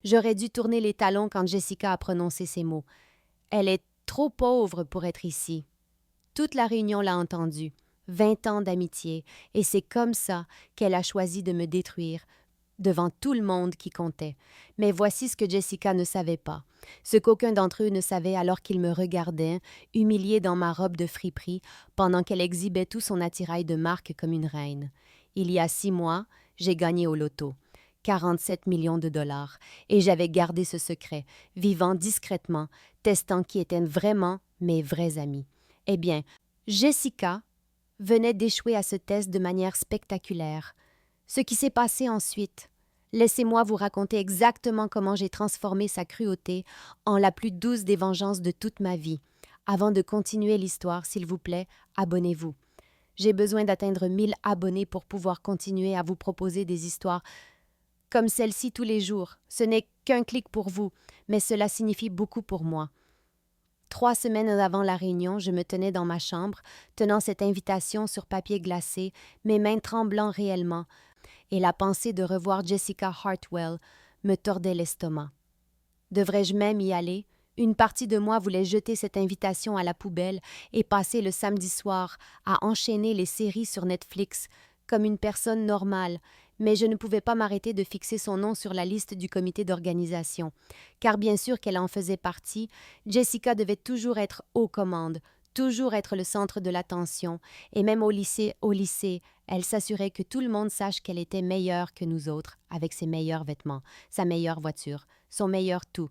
J'aurais dû tourner les talons quand Jessica a prononcé ces mots. Elle est trop pauvre pour être ici. Toute la réunion l'a entendu. 20 ans d'amitié, et c'est comme ça qu'elle a choisi de me détruire, devant tout le monde qui comptait. Mais voici ce que Jessica ne savait pas, ce qu'aucun d'entre eux ne savait alors qu'ils me regardaient, humilié dans ma robe de friperie, pendant qu'elle exhibait tout son attirail de marque comme une reine. Il y a 6 mois, j'ai gagné au loto. 47 millions de dollars, et j'avais gardé ce secret, vivant discrètement, testant qui étaient vraiment mes vrais amis. Eh bien, Jessica venait d'échouer à ce test de manière spectaculaire. Ce qui s'est passé ensuite, laissez-moi vous raconter exactement comment j'ai transformé sa cruauté en la plus douce des vengeances de toute ma vie. Avant de continuer l'histoire, s'il vous plaît, abonnez-vous. J'ai besoin d'atteindre 1000 abonnés pour pouvoir continuer à vous proposer des histoires comme celle-ci tous les jours. Ce n'est qu'un clic pour vous, mais cela signifie beaucoup pour moi. 3 semaines avant la réunion, je me tenais dans ma chambre, tenant cette invitation sur papier glacé, mes mains tremblant réellement, et la pensée de revoir Jessica Hartwell me tordait l'estomac. Devrais-je même y aller? Une partie de moi voulait jeter cette invitation à la poubelle et passer le samedi soir à enchaîner les séries sur Netflix comme une personne normale, mais je ne pouvais pas m'arrêter de fixer son nom sur la liste du comité d'organisation. Car bien sûr qu'elle en faisait partie, Jessica devait toujours être aux commandes, toujours être le centre de l'attention, et même au lycée, elle s'assurait que tout le monde sache qu'elle était meilleure que nous autres, avec ses meilleurs vêtements, sa meilleure voiture, son meilleur tout.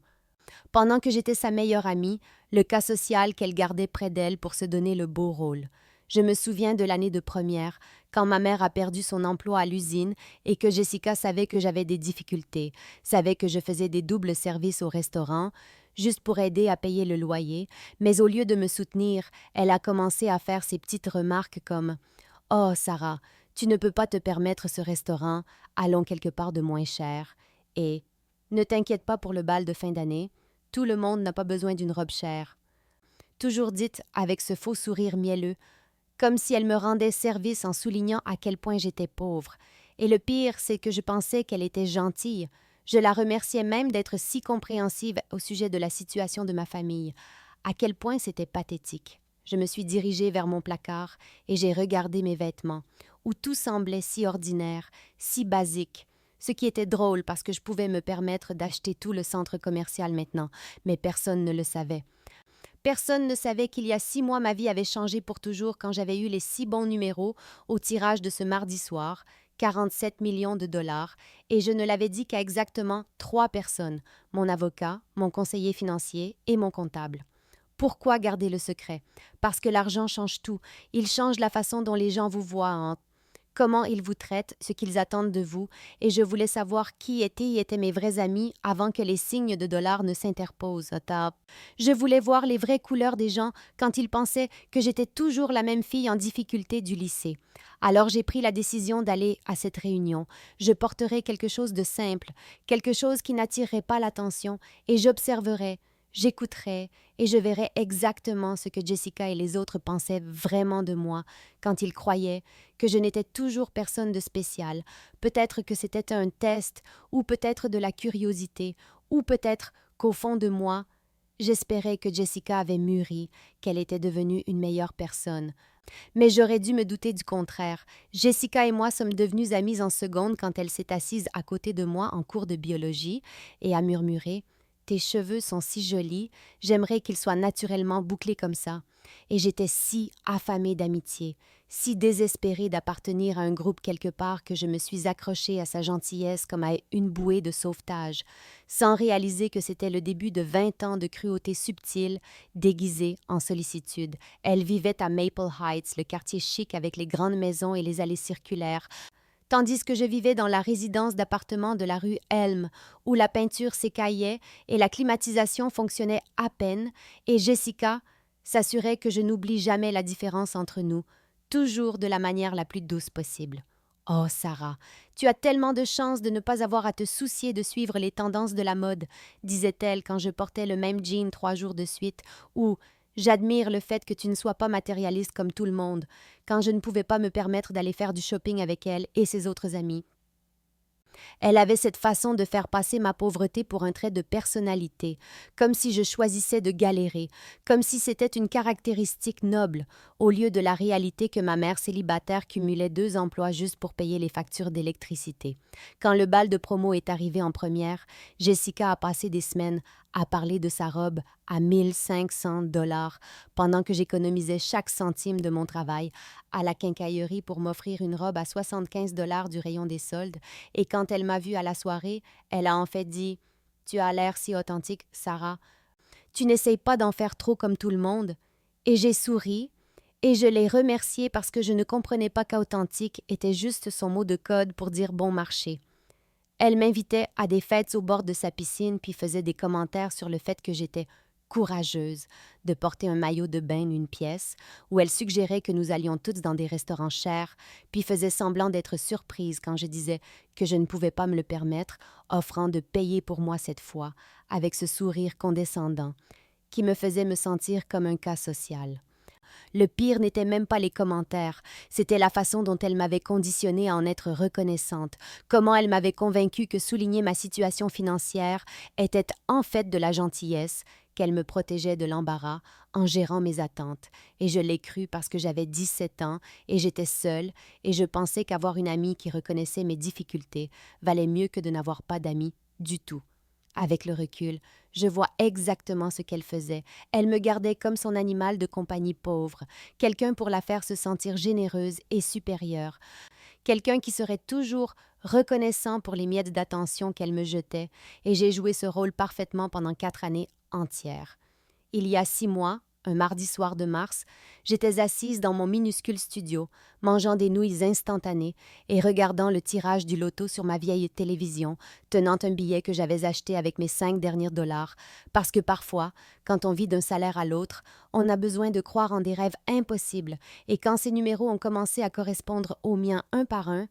Pendant que j'étais sa meilleure amie, le cas social qu'elle gardait près d'elle pour se donner le beau rôle. Je me souviens de l'année de première, quand ma mère a perdu son emploi à l'usine et que Jessica savait que j'avais des difficultés, savait que je faisais des doubles services au restaurant, juste pour aider à payer le loyer, mais au lieu de me soutenir, elle a commencé à faire ces petites remarques comme « Oh, Sarah, tu ne peux pas te permettre ce restaurant, allons quelque part de moins cher. » Et « Ne t'inquiète pas pour le bal de fin d'année, tout le monde n'a pas besoin d'une robe chère. » Toujours dite avec ce faux sourire mielleux, comme si elle me rendait service en soulignant à quel point j'étais pauvre. Et le pire, c'est que je pensais qu'elle était gentille. Je la remerciais même d'être si compréhensive au sujet de la situation de ma famille. À quel point c'était pathétique. Je me suis dirigée vers mon placard et j'ai regardé mes vêtements, où tout semblait si ordinaire, si basique. Ce qui était drôle parce que je pouvais me permettre d'acheter tout le centre commercial maintenant, mais personne ne le savait. Personne ne savait qu'il y a 6 mois ma vie avait changé pour toujours quand j'avais eu les 6 bons numéros au tirage de ce mardi soir, 47 millions de dollars, et je ne l'avais dit qu'à exactement 3 personnes, mon avocat, mon conseiller financier et mon comptable. Pourquoi garder le secret? Parce que l'argent change tout. Il change la façon dont les gens vous voient, comment ils vous traitent, ce qu'ils attendent de vous, et je voulais savoir qui étaient mes vrais amis avant que les signes de dollars ne s'interposent. Je voulais voir les vraies couleurs des gens quand ils pensaient que j'étais toujours la même fille en difficulté du lycée. Alors j'ai pris la décision d'aller à cette réunion. Je porterai quelque chose de simple, quelque chose qui n'attirerait pas l'attention, et j'observerai, j'écouterai, et je verrai exactement ce que Jessica et les autres pensaient vraiment de moi quand ils croyaient que je n'étais toujours personne de spécial. Peut-être que c'était un test, ou peut-être de la curiosité, ou peut-être qu'au fond de moi, j'espérais que Jessica avait mûri, qu'elle était devenue une meilleure personne. Mais j'aurais dû me douter du contraire. Jessica et moi sommes devenues amies en seconde quand elle s'est assise à côté de moi en cours de biologie et a murmuré « Tes cheveux sont si jolis, j'aimerais qu'ils soient naturellement bouclés comme ça. » Et j'étais si affamée d'amitié, si désespérée d'appartenir à un groupe quelque part que je me suis accrochée à sa gentillesse comme à une bouée de sauvetage, sans réaliser que c'était le début de 20 ans de cruauté subtile, déguisée en sollicitude. Elle vivait à Maple Heights, le quartier chic avec les grandes maisons et les allées circulaires, tandis que je vivais dans la résidence d'appartement de la rue Elm, où la peinture s'écaillait et la climatisation fonctionnait à peine, et Jessica s'assurait que je n'oublie jamais la différence entre nous, toujours de la manière la plus douce possible. Oh, Sarah, tu as tellement de chance de ne pas avoir à te soucier de suivre les tendances de la mode, disait-elle quand je portais le même jean 3 jours de suite, ou j'admire le fait que tu ne sois pas matérialiste comme tout le monde, quand je ne pouvais pas me permettre d'aller faire du shopping avec elle et ses autres amis. Elle avait cette façon de faire passer ma pauvreté pour un trait de personnalité, comme si je choisissais de galérer, comme si c'était une caractéristique noble, au lieu de la réalité que ma mère célibataire cumulait 2 emplois juste pour payer les factures d'électricité. Quand le bal de promo est arrivé en première, Jessica a passé des semaines à parler de sa robe à 1 500 $ pendant que j'économisais chaque centime de mon travail à la quincaillerie pour m'offrir une robe à 75 $ du rayon des soldes. Et quand elle m'a vue à la soirée, elle a en fait dit « Tu as l'air si authentique, Sarah. Tu n'essayes pas d'en faire trop comme tout le monde. » Et j'ai souri et je l'ai remerciée parce que je ne comprenais pas qu'authentique était juste son mot de code pour dire bon marché. Elle m'invitait à des fêtes au bord de sa piscine puis faisait des commentaires sur le fait que j'étais courageuse de porter un maillot de bain une pièce, où elle suggérait que nous allions tous dans des restaurants chers, puis faisait semblant d'être surprise quand je disais que je ne pouvais pas me le permettre, offrant de payer pour moi cette fois, avec ce sourire condescendant, qui me faisait me sentir comme un cas social. Le pire n'était même pas les commentaires, c'était la façon dont elle m'avait conditionnée à en être reconnaissante, comment elle m'avait convaincue que souligner ma situation financière était en fait de la gentillesse, qu'elle me protégeait de l'embarras en gérant mes attentes. Et je l'ai cru parce que j'avais 17 ans et j'étais seule et je pensais qu'avoir une amie qui reconnaissait mes difficultés valait mieux que de n'avoir pas d'amis du tout. Avec le recul, je vois exactement ce qu'elle faisait. Elle me gardait comme son animal de compagnie pauvre, quelqu'un pour la faire se sentir généreuse et supérieure, quelqu'un qui serait toujours reconnaissant pour les miettes d'attention qu'elle me jetait, et j'ai joué ce rôle parfaitement pendant 4 années entières. Il y a 6 mois, un mardi soir de mars, j'étais assise dans mon minuscule studio, mangeant des nouilles instantanées et regardant le tirage du loto sur ma vieille télévision, tenant un billet que j'avais acheté avec mes 5 derniers dollars, parce que parfois, quand on vit d'un salaire à l'autre, on a besoin de croire en des rêves impossibles, et quand ces numéros ont commencé à correspondre aux miens un par un,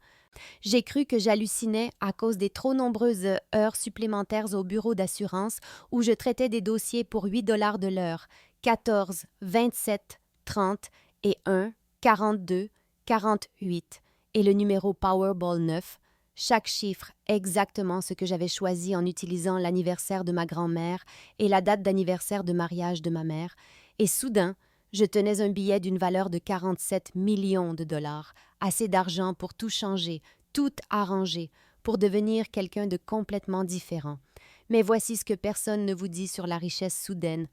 j'ai cru que j'hallucinais à cause des trop nombreuses heures supplémentaires au bureau d'assurance où je traitais des dossiers pour 8 $ de l'heure, 14, 27, 30 et 1, 42, 48, et le numéro Powerball 9, chaque chiffre exactement ce que j'avais choisi en utilisant l'anniversaire de ma grand-mère et la date d'anniversaire de mariage de ma mère, et soudain, je tenais un billet d'une valeur de 47 millions de dollars, assez d'argent pour tout changer, tout arranger, pour devenir quelqu'un de complètement différent. Mais voici ce que personne ne vous dit sur la richesse soudaine.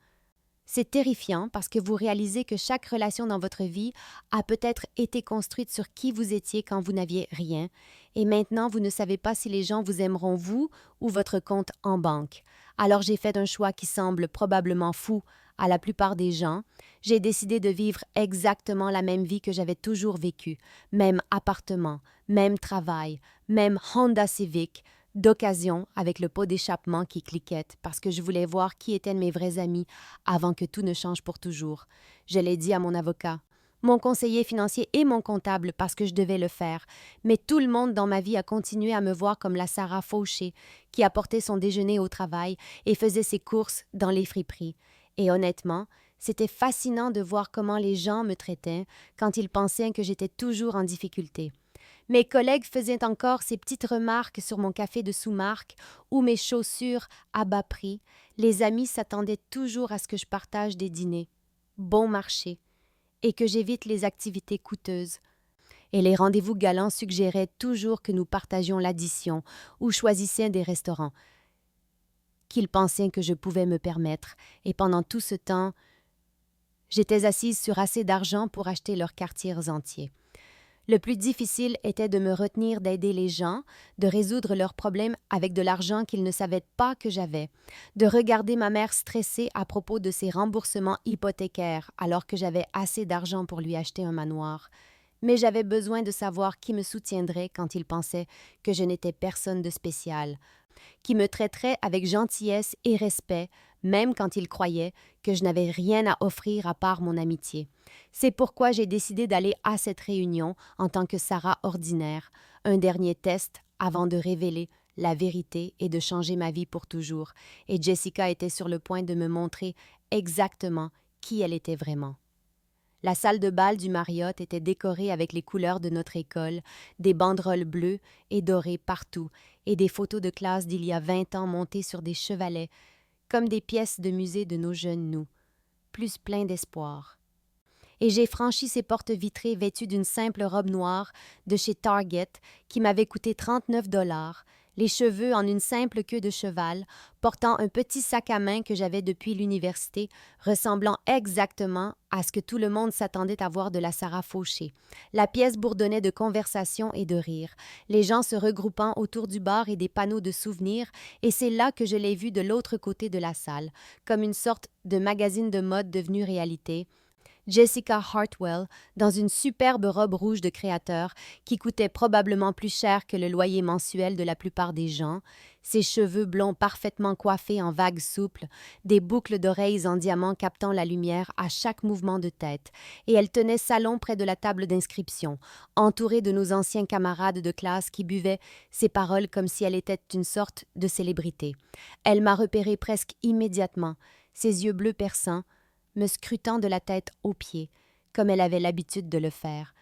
C'est terrifiant parce que vous réalisez que chaque relation dans votre vie a peut-être été construite sur qui vous étiez quand vous n'aviez rien, et maintenant vous ne savez pas si les gens vous aimeront vous ou votre compte en banque. Alors j'ai fait un choix qui semble probablement fou à la plupart des gens. J'ai décidé de vivre exactement la même vie que j'avais toujours vécue, même appartement, même travail, même Honda Civic, d'occasion avec le pot d'échappement qui cliquette parce que je voulais voir qui étaient mes vrais amis avant que tout ne change pour toujours. Je l'ai dit à mon avocat, mon conseiller financier et mon comptable parce que je devais le faire, mais tout le monde dans ma vie a continué à me voir comme la Sarah fauchée qui apportait son déjeuner au travail et faisait ses courses dans les friperies. Et honnêtement, c'était fascinant de voir comment les gens me traitaient quand ils pensaient que j'étais toujours en difficulté. Mes collègues faisaient encore ces petites remarques sur mon café de sous-marque ou mes chaussures à bas prix. Les amis s'attendaient toujours à ce que je partage des dîners, bon marché, et que j'évite les activités coûteuses. Et les rendez-vous galants suggéraient toujours que nous partagions l'addition ou choisissions des restaurants qu'ils pensaient que je pouvais me permettre. Et pendant tout ce temps, j'étais assise sur assez d'argent pour acheter leurs quartiers entiers. Le plus difficile était de me retenir d'aider les gens, de résoudre leurs problèmes avec de l'argent qu'ils ne savaient pas que j'avais, de regarder ma mère stressée à propos de ses remboursements hypothécaires alors que j'avais assez d'argent pour lui acheter un manoir. Mais j'avais besoin de savoir qui me soutiendrait quand ils pensaient que je n'étais personne de spécial, qui me traiterait avec gentillesse et respect, même quand ils croyaient que je n'avais rien à offrir à part mon amitié. C'est pourquoi j'ai décidé d'aller à cette réunion en tant que Sarah ordinaire, un dernier test avant de révéler la vérité et de changer ma vie pour toujours, et Jessica était sur le point de me montrer exactement qui elle était vraiment. La salle de bal du Marriott était décorée avec les couleurs de notre école, des banderoles bleues et dorées partout, et des photos de classe d'il y a 20 ans montées sur des chevalets, comme des pièces de musée de nos jeunes nous, plus pleins d'espoir. Et j'ai franchi ces portes vitrées vêtues d'une simple robe noire de chez Target qui m'avait coûté 39 $, les cheveux en une simple queue de cheval, portant un petit sac à main que j'avais depuis l'université, ressemblant exactement à ce que tout le monde s'attendait à voir de la Sarah Fauché. La pièce bourdonnait de conversation et de rire, les gens se regroupant autour du bar et des panneaux de souvenirs, et c'est là que je l'ai vue de l'autre côté de la salle, comme une sorte de magazine de mode devenu réalité. Jessica Hartwell, dans une superbe robe rouge de créateur qui coûtait probablement plus cher que le loyer mensuel de la plupart des gens, ses cheveux blonds parfaitement coiffés en vagues souples, des boucles d'oreilles en diamant captant la lumière à chaque mouvement de tête, et elle tenait salon près de la table d'inscription, entourée de nos anciens camarades de classe qui buvaient ses paroles comme si elle était une sorte de célébrité. Elle m'a repéré presque immédiatement, ses yeux bleus perçants, me scrutant de la tête aux pieds, comme elle avait l'habitude de le faire,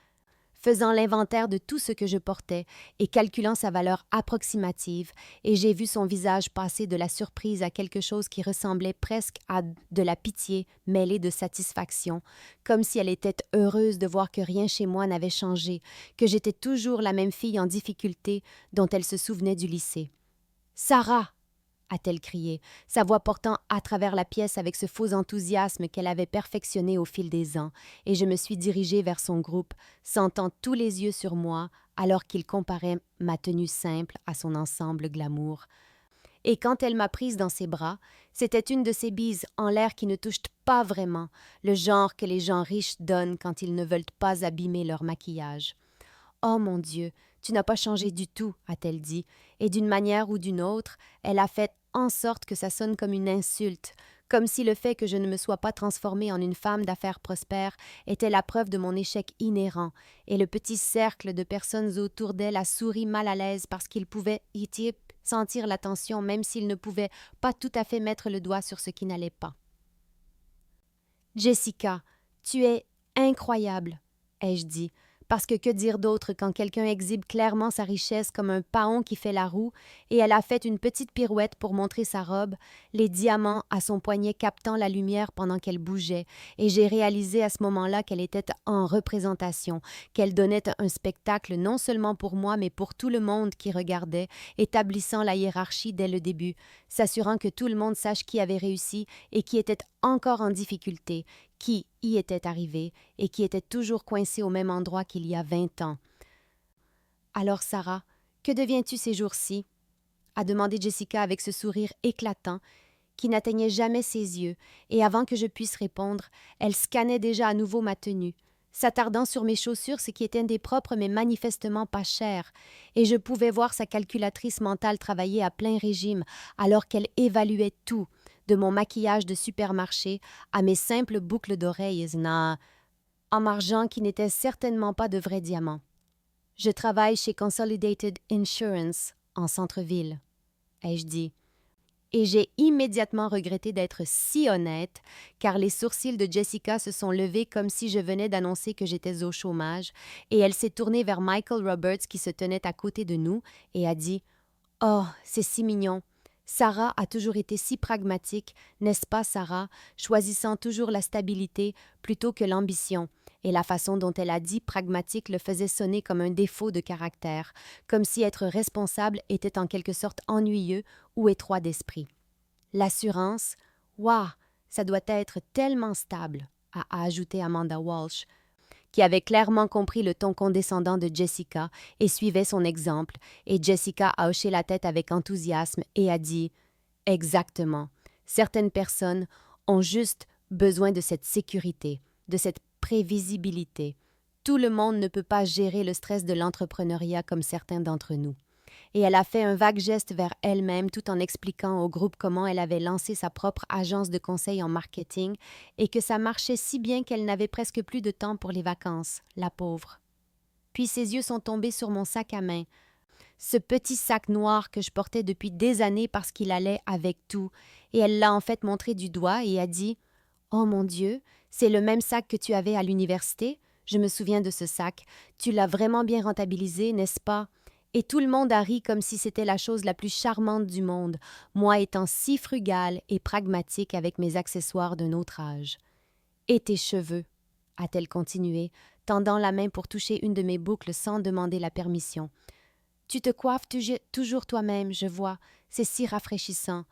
faisant l'inventaire de tout ce que je portais et calculant sa valeur approximative, et j'ai vu son visage passer de la surprise à quelque chose qui ressemblait presque à de la pitié mêlée de satisfaction, comme si elle était heureuse de voir que rien chez moi n'avait changé, que j'étais toujours la même fille en difficulté dont elle se souvenait du lycée. « Sarah !» a-t-elle crié, sa voix portant à travers la pièce avec ce faux enthousiasme qu'elle avait perfectionné au fil des ans, et je me suis dirigée vers son groupe, sentant tous les yeux sur moi, alors qu'il comparait ma tenue simple à son ensemble glamour. Et quand elle m'a prise dans ses bras, c'était une de ces bises en l'air qui ne touchent pas vraiment, le genre que les gens riches donnent quand ils ne veulent pas abîmer leur maquillage. « Oh mon Dieu, tu n'as pas changé du tout, a-t-elle dit, et d'une manière ou d'une autre, elle a fait en sorte que ça sonne comme une insulte, comme si le fait que je ne me sois pas transformée en une femme d'affaires prospère était la preuve de mon échec inhérent, et le petit cercle de personnes autour d'elle a souri mal à l'aise parce qu'ils pouvaient sentir la tension même s'ils ne pouvaient pas tout à fait mettre le doigt sur ce qui n'allait pas. « Jessica, tu es incroyable, ai-je dit. Parce que dire d'autre quand quelqu'un exhibe clairement sa richesse comme un paon qui fait la roue, et elle a fait une petite pirouette pour montrer sa robe, les diamants à son poignet captant la lumière pendant qu'elle bougeait, et j'ai réalisé à ce moment-là qu'elle était en représentation, qu'elle donnait un spectacle non seulement pour moi, mais pour tout le monde qui regardait, établissant la hiérarchie dès le début, s'assurant que tout le monde sache qui avait réussi et qui était encore en difficulté, qui y était arrivé et qui était toujours coincé au même endroit qu'il y a 20 ans. « Alors, Sarah, que deviens-tu ces jours-ci? » a demandé Jessica avec ce sourire éclatant qui n'atteignait jamais ses yeux, et avant que je puisse répondre, elle scannait déjà à nouveau ma tenue, s'attardant sur mes chaussures, ce qui était des propres mais manifestement pas chères, et je pouvais voir sa calculatrice mentale travailler à plein régime alors qu'elle évaluait tout, de mon maquillage de supermarché à mes simples boucles d'oreilles en argent qui n'étaient certainement pas de vrais diamants. « Je travaille chez Consolidated Insurance, en centre-ville, » ai-je dit. Et j'ai immédiatement regretté d'être si honnête, car les sourcils de Jessica se sont levés comme si je venais d'annoncer que j'étais au chômage, et elle s'est tournée vers Michael Roberts qui se tenait à côté de nous et a dit « Oh, c'est si mignon. Sarah a toujours été si pragmatique, n'est-ce pas, Sarah, choisissant toujours la stabilité plutôt que l'ambition. » Et la façon dont elle a dit pragmatique le faisait sonner comme un défaut de caractère, comme si être responsable était en quelque sorte ennuyeux ou étroit d'esprit. L'assurance, waouh, ça doit être tellement stable, a ajouté Amanda Walsh, qui avait clairement compris le ton condescendant de Jessica et suivait son exemple, et Jessica a hoché la tête avec enthousiasme et a dit « Exactement, certaines personnes ont juste besoin de cette sécurité, de cette prévisibilité. Tout le monde ne peut pas gérer le stress de l'entrepreneuriat comme certains d'entre nous. » Et elle a fait un vague geste vers elle-même tout en expliquant au groupe comment elle avait lancé sa propre agence de conseil en marketing et que ça marchait si bien qu'elle n'avait presque plus de temps pour les vacances, la pauvre. Puis ses yeux sont tombés sur mon sac à main, ce petit sac noir que je portais depuis des années parce qu'il allait avec tout, et elle l'a en fait montré du doigt et a dit « Oh mon Dieu, C'est le même sac que tu avais à l'université? Je me souviens de ce sac. Tu l'as vraiment bien rentabilisé, n'est-ce pas? Et tout le monde a ri comme si c'était la chose la plus charmante du monde, moi étant si frugale et pragmatique avec mes accessoires d'un autre âge. Et tes cheveux? A-t-elle continué, tendant la main pour toucher une de mes boucles sans demander la permission. Tu te coiffes toujours toi-même, je vois, c'est si rafraîchissant.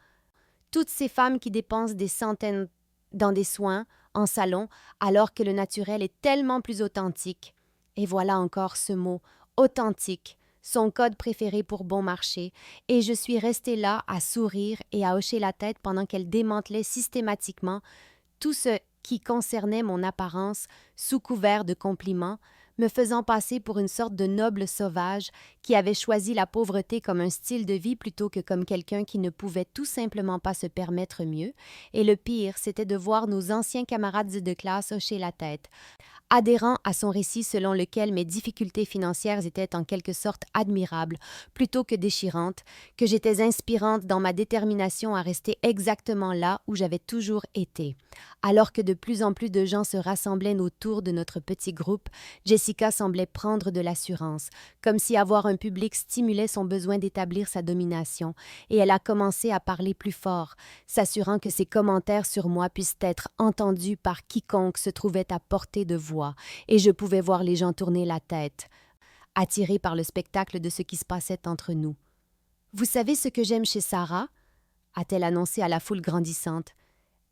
Toutes ces femmes qui dépensent des centaines dans des soins, en salon, alors que le naturel est tellement plus authentique. Et voilà encore ce mot, authentique, son code préféré pour bon marché, et je suis restée là à sourire et à hocher la tête pendant qu'elle démantelait systématiquement tout ce qui concernait mon apparence sous couvert de compliments, me faisant passer pour une sorte de noble sauvage qui avait choisi la pauvreté comme un style de vie plutôt que comme quelqu'un qui ne pouvait tout simplement pas se permettre mieux, et le pire, c'était de voir nos anciens camarades de classe hocher la tête, adhérant à son récit selon lequel mes difficultés financières étaient en quelque sorte admirables, plutôt que déchirantes, que j'étais inspirante dans ma détermination à rester exactement là où j'avais toujours été. Alors que de plus en plus de gens se rassemblaient autour de notre petit groupe, Jessica semblait prendre de l'assurance, comme si avoir un public stimulait son besoin d'établir sa domination, et elle a commencé à parler plus fort, s'assurant que ses commentaires sur moi puissent être entendus par quiconque se trouvait à portée de voix, et je pouvais voir les gens tourner la tête, attirés par le spectacle de ce qui se passait entre nous. « Vous savez ce que j'aime chez Sarah ?» a-t-elle annoncé à la foule grandissante.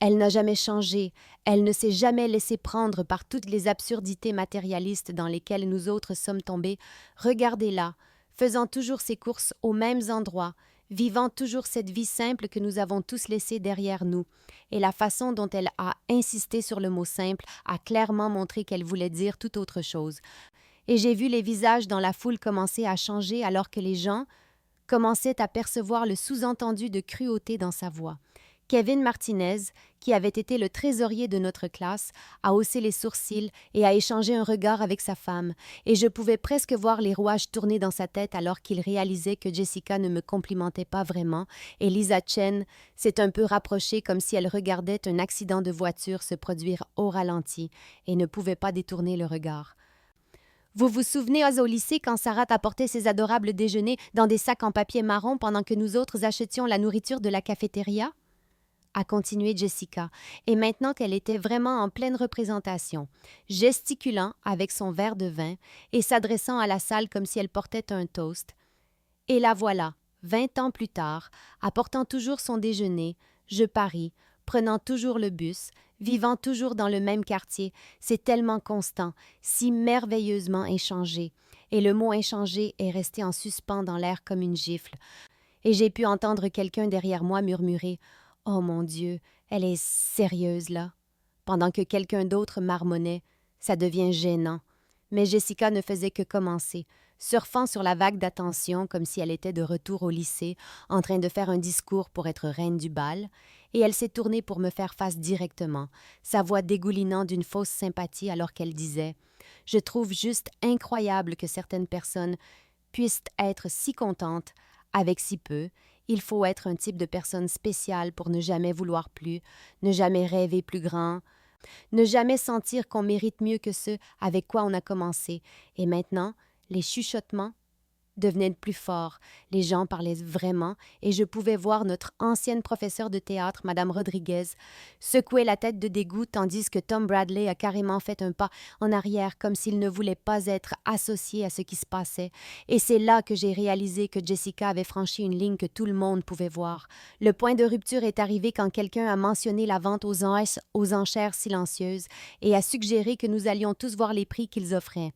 Elle n'a jamais changé, elle ne s'est jamais laissée prendre par toutes les absurdités matérialistes dans lesquelles nous autres sommes tombés. Regardez-la, faisant toujours ses courses aux mêmes endroits, vivant toujours cette vie simple que nous avons tous laissée derrière nous. Et la façon dont elle a insisté sur le mot simple a clairement montré qu'elle voulait dire tout autre chose. Et j'ai vu les visages dans la foule commencer à changer alors que les gens commençaient à percevoir le sous-entendu de cruauté dans sa voix. Kevin Martinez, qui avait été le trésorier de notre classe, a haussé les sourcils et a échangé un regard avec sa femme, et je pouvais presque voir les rouages tourner dans sa tête alors qu'il réalisait que Jessica ne me complimentait pas vraiment, et Lisa Chen s'est un peu rapprochée comme si elle regardait un accident de voiture se produire au ralenti et ne pouvait pas détourner le regard. Vous vous souvenez au lycée quand Sarah apportait ses adorables déjeuners dans des sacs en papier marron pendant que nous autres achetions la nourriture de la cafétéria? A continué Jessica, et maintenant qu'elle était vraiment en pleine représentation, gesticulant avec son verre de vin et s'adressant à la salle comme si elle portait un toast. Et la voilà, 20 ans plus tard, apportant toujours son déjeuner, je parie, prenant toujours le bus, vivant toujours dans le même quartier, c'est tellement constant, si merveilleusement inchangé, et le mot inchangé est resté en suspens dans l'air comme une gifle. Et j'ai pu entendre quelqu'un derrière moi murmurer « Oh mon Dieu, elle est sérieuse là », pendant que quelqu'un d'autre marmonnait « Ça devient gênant ». Mais Jessica ne faisait que commencer, surfant sur la vague d'attention comme si elle était de retour au lycée, en train de faire un discours pour être reine du bal, et elle s'est tournée pour me faire face directement, sa voix dégoulinant d'une fausse sympathie alors qu'elle disait « Je trouve juste incroyable que certaines personnes puissent être si contentes avec si peu. Il faut être un type de personne spéciale pour ne jamais vouloir plus, ne jamais rêver plus grand, ne jamais sentir qu'on mérite mieux que ce avec quoi on a commencé. Et maintenant, les chuchotements devenaient plus forts. Les gens parlaient vraiment et je pouvais voir notre ancienne professeure de théâtre, Madame Rodriguez, secouer la tête de dégoût tandis que Tom Bradley a carrément fait un pas en arrière comme s'il ne voulait pas être associé à ce qui se passait. Et c'est là que j'ai réalisé que Jessica avait franchi une ligne que tout le monde pouvait voir. Le point de rupture est arrivé quand quelqu'un a mentionné la vente aux enchères silencieuses et a suggéré que nous allions tous voir les prix qu'ils offraient.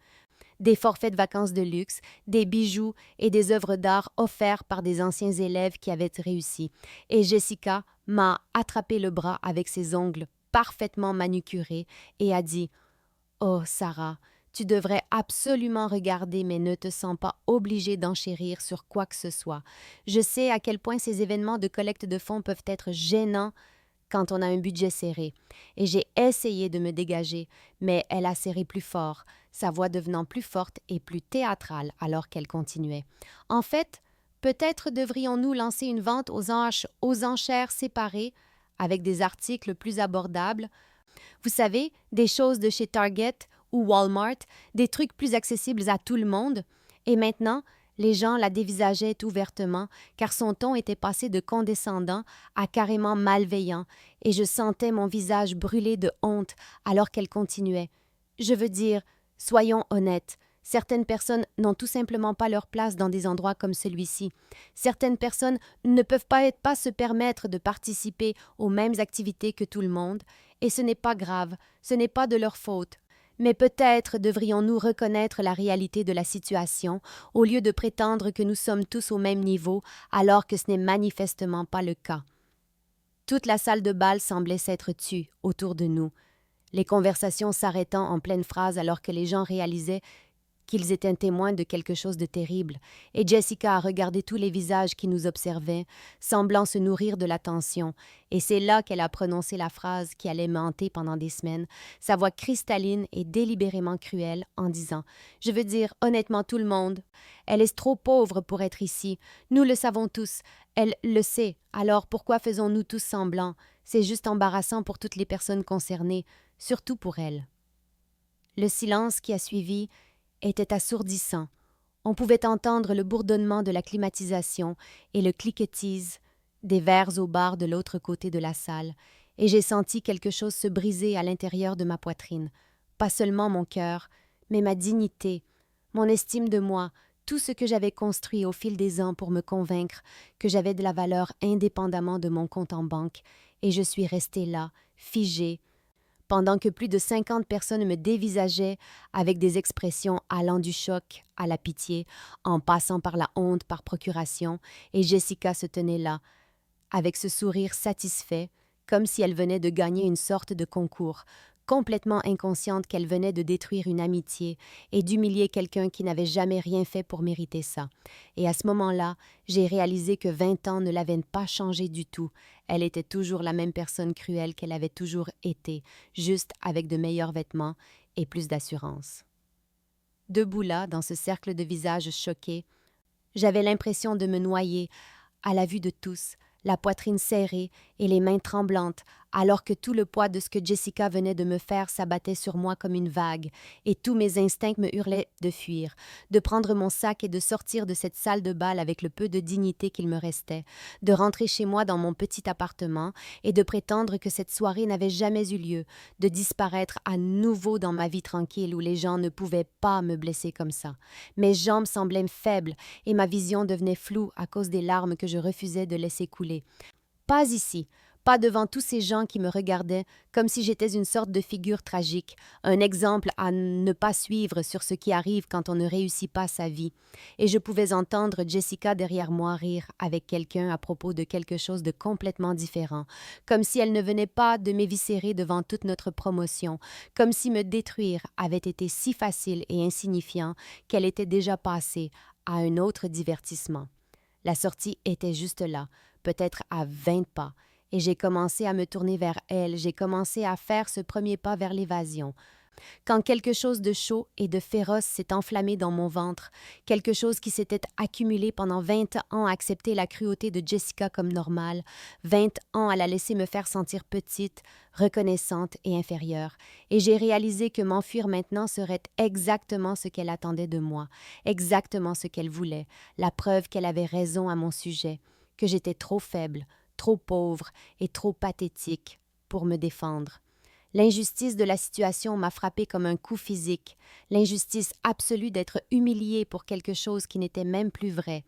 Des forfaits de vacances de luxe, des bijoux et des œuvres d'art offerts par des anciens élèves qui avaient réussi. Et Jessica m'a attrapé le bras avec ses ongles parfaitement manucurés et a dit « Oh, Sarah, tu devrais absolument regarder, mais ne te sens pas obligée d'enchérir sur quoi que ce soit. Je sais à quel point ces événements de collecte de fonds peuvent être gênants quand on a un budget serré. Et j'ai essayé de me dégager, mais elle a serré plus fort, sa voix devenant plus forte et plus théâtrale alors qu'elle continuait. En fait, peut-être devrions-nous lancer une vente aux enchères séparées avec des articles plus abordables Vous savez, des choses de chez Target ou Walmart, des trucs plus accessibles à tout le monde. Et maintenant, les gens la dévisageaient ouvertement, car son ton était passé de condescendant à carrément malveillant, et je sentais mon visage brûler de honte alors qu'elle continuait. Je veux dire, soyons honnêtes, certaines personnes n'ont tout simplement pas leur place dans des endroits comme celui-ci. Certaines personnes ne peuvent pas se permettre de participer aux mêmes activités que tout le monde, et ce n'est pas grave, ce n'est pas de leur faute. Mais peut-être devrions-nous reconnaître la réalité de la situation, au lieu de prétendre que nous sommes tous au même niveau, alors que ce n'est manifestement pas le cas. Toute la salle de bal semblait s'être tue autour de nous, les conversations s'arrêtant en pleine phrase alors que les gens réalisaient qu'ils étaient témoins de quelque chose de terrible, et Jessica a regardé tous les visages qui nous observaient, semblant se nourrir de l'attention, et c'est là qu'elle a prononcé la phrase qui allait me hanter pendant des semaines, sa voix cristalline et délibérément cruelle, en disant « Je veux dire, honnêtement tout le monde, elle est trop pauvre pour être ici, nous le savons tous, elle le sait, alors pourquoi faisons-nous tous semblant? C'est juste embarrassant pour toutes les personnes concernées, surtout pour elle. » Le silence qui a suivi était assourdissant. On pouvait entendre le bourdonnement de la climatisation et le cliquetis des verres au bar de l'autre côté de la salle, et j'ai senti quelque chose se briser à l'intérieur de ma poitrine. Pas seulement mon cœur, mais ma dignité, mon estime de moi, tout ce que j'avais construit au fil des ans pour me convaincre que j'avais de la valeur indépendamment de mon compte en banque, et je suis restée là, figée, pendant que plus de 50 personnes me dévisageaient avec des expressions allant du choc à la pitié, en passant par la honte par procuration, et Jessica se tenait là, avec ce sourire satisfait, comme si elle venait de gagner une sorte de concours, complètement inconsciente qu'elle venait de détruire une amitié et d'humilier quelqu'un qui n'avait jamais rien fait pour mériter ça. Et à ce moment-là, j'ai réalisé que 20 ans ne l'avaient pas changée du tout. Elle était toujours la même personne cruelle qu'elle avait toujours été, juste avec de meilleurs vêtements et plus d'assurance. Debout là, dans ce cercle de visages choqués, j'avais l'impression de me noyer à la vue de tous, la poitrine serrée et les mains tremblantes, alors que tout le poids de ce que Jessica venait de me faire s'abattait sur moi comme une vague, et tous mes instincts me hurlaient de fuir, de prendre mon sac et de sortir de cette salle de bal avec le peu de dignité qu'il me restait, de rentrer chez moi dans mon petit appartement et de prétendre que cette soirée n'avait jamais eu lieu, de disparaître à nouveau dans ma vie tranquille où les gens ne pouvaient pas me blesser comme ça. Mes jambes semblaient faibles et ma vision devenait floue à cause des larmes que je refusais de laisser couler. Pas ici, pas devant tous ces gens qui me regardaient comme si j'étais une sorte de figure tragique, un exemple à ne pas suivre sur ce qui arrive quand on ne réussit pas sa vie. Et je pouvais entendre Jessica derrière moi rire avec quelqu'un à propos de quelque chose de complètement différent, comme si elle ne venait pas de m'éviscérer devant toute notre promotion, comme si me détruire avait été si facile et insignifiant qu'elle était déjà passée à un autre divertissement. La sortie était juste là, peut-être à 20 pas, et j'ai commencé à me tourner vers elle, j'ai commencé à faire ce premier pas vers l'évasion. Quand quelque chose de chaud et de féroce s'est enflammé dans mon ventre, quelque chose qui s'était accumulé pendant 20 ans à accepter la cruauté de Jessica comme normale, 20 ans à la laisser me faire sentir petite, reconnaissante et inférieure, et j'ai réalisé que m'enfuir maintenant serait exactement ce qu'elle attendait de moi, exactement ce qu'elle voulait, la preuve qu'elle avait raison à mon sujet, que j'étais trop faible, trop pauvre et trop pathétique pour me défendre. L'injustice de la situation m'a frappé comme un coup physique, l'injustice absolue d'être humiliée pour quelque chose qui n'était même plus vrai,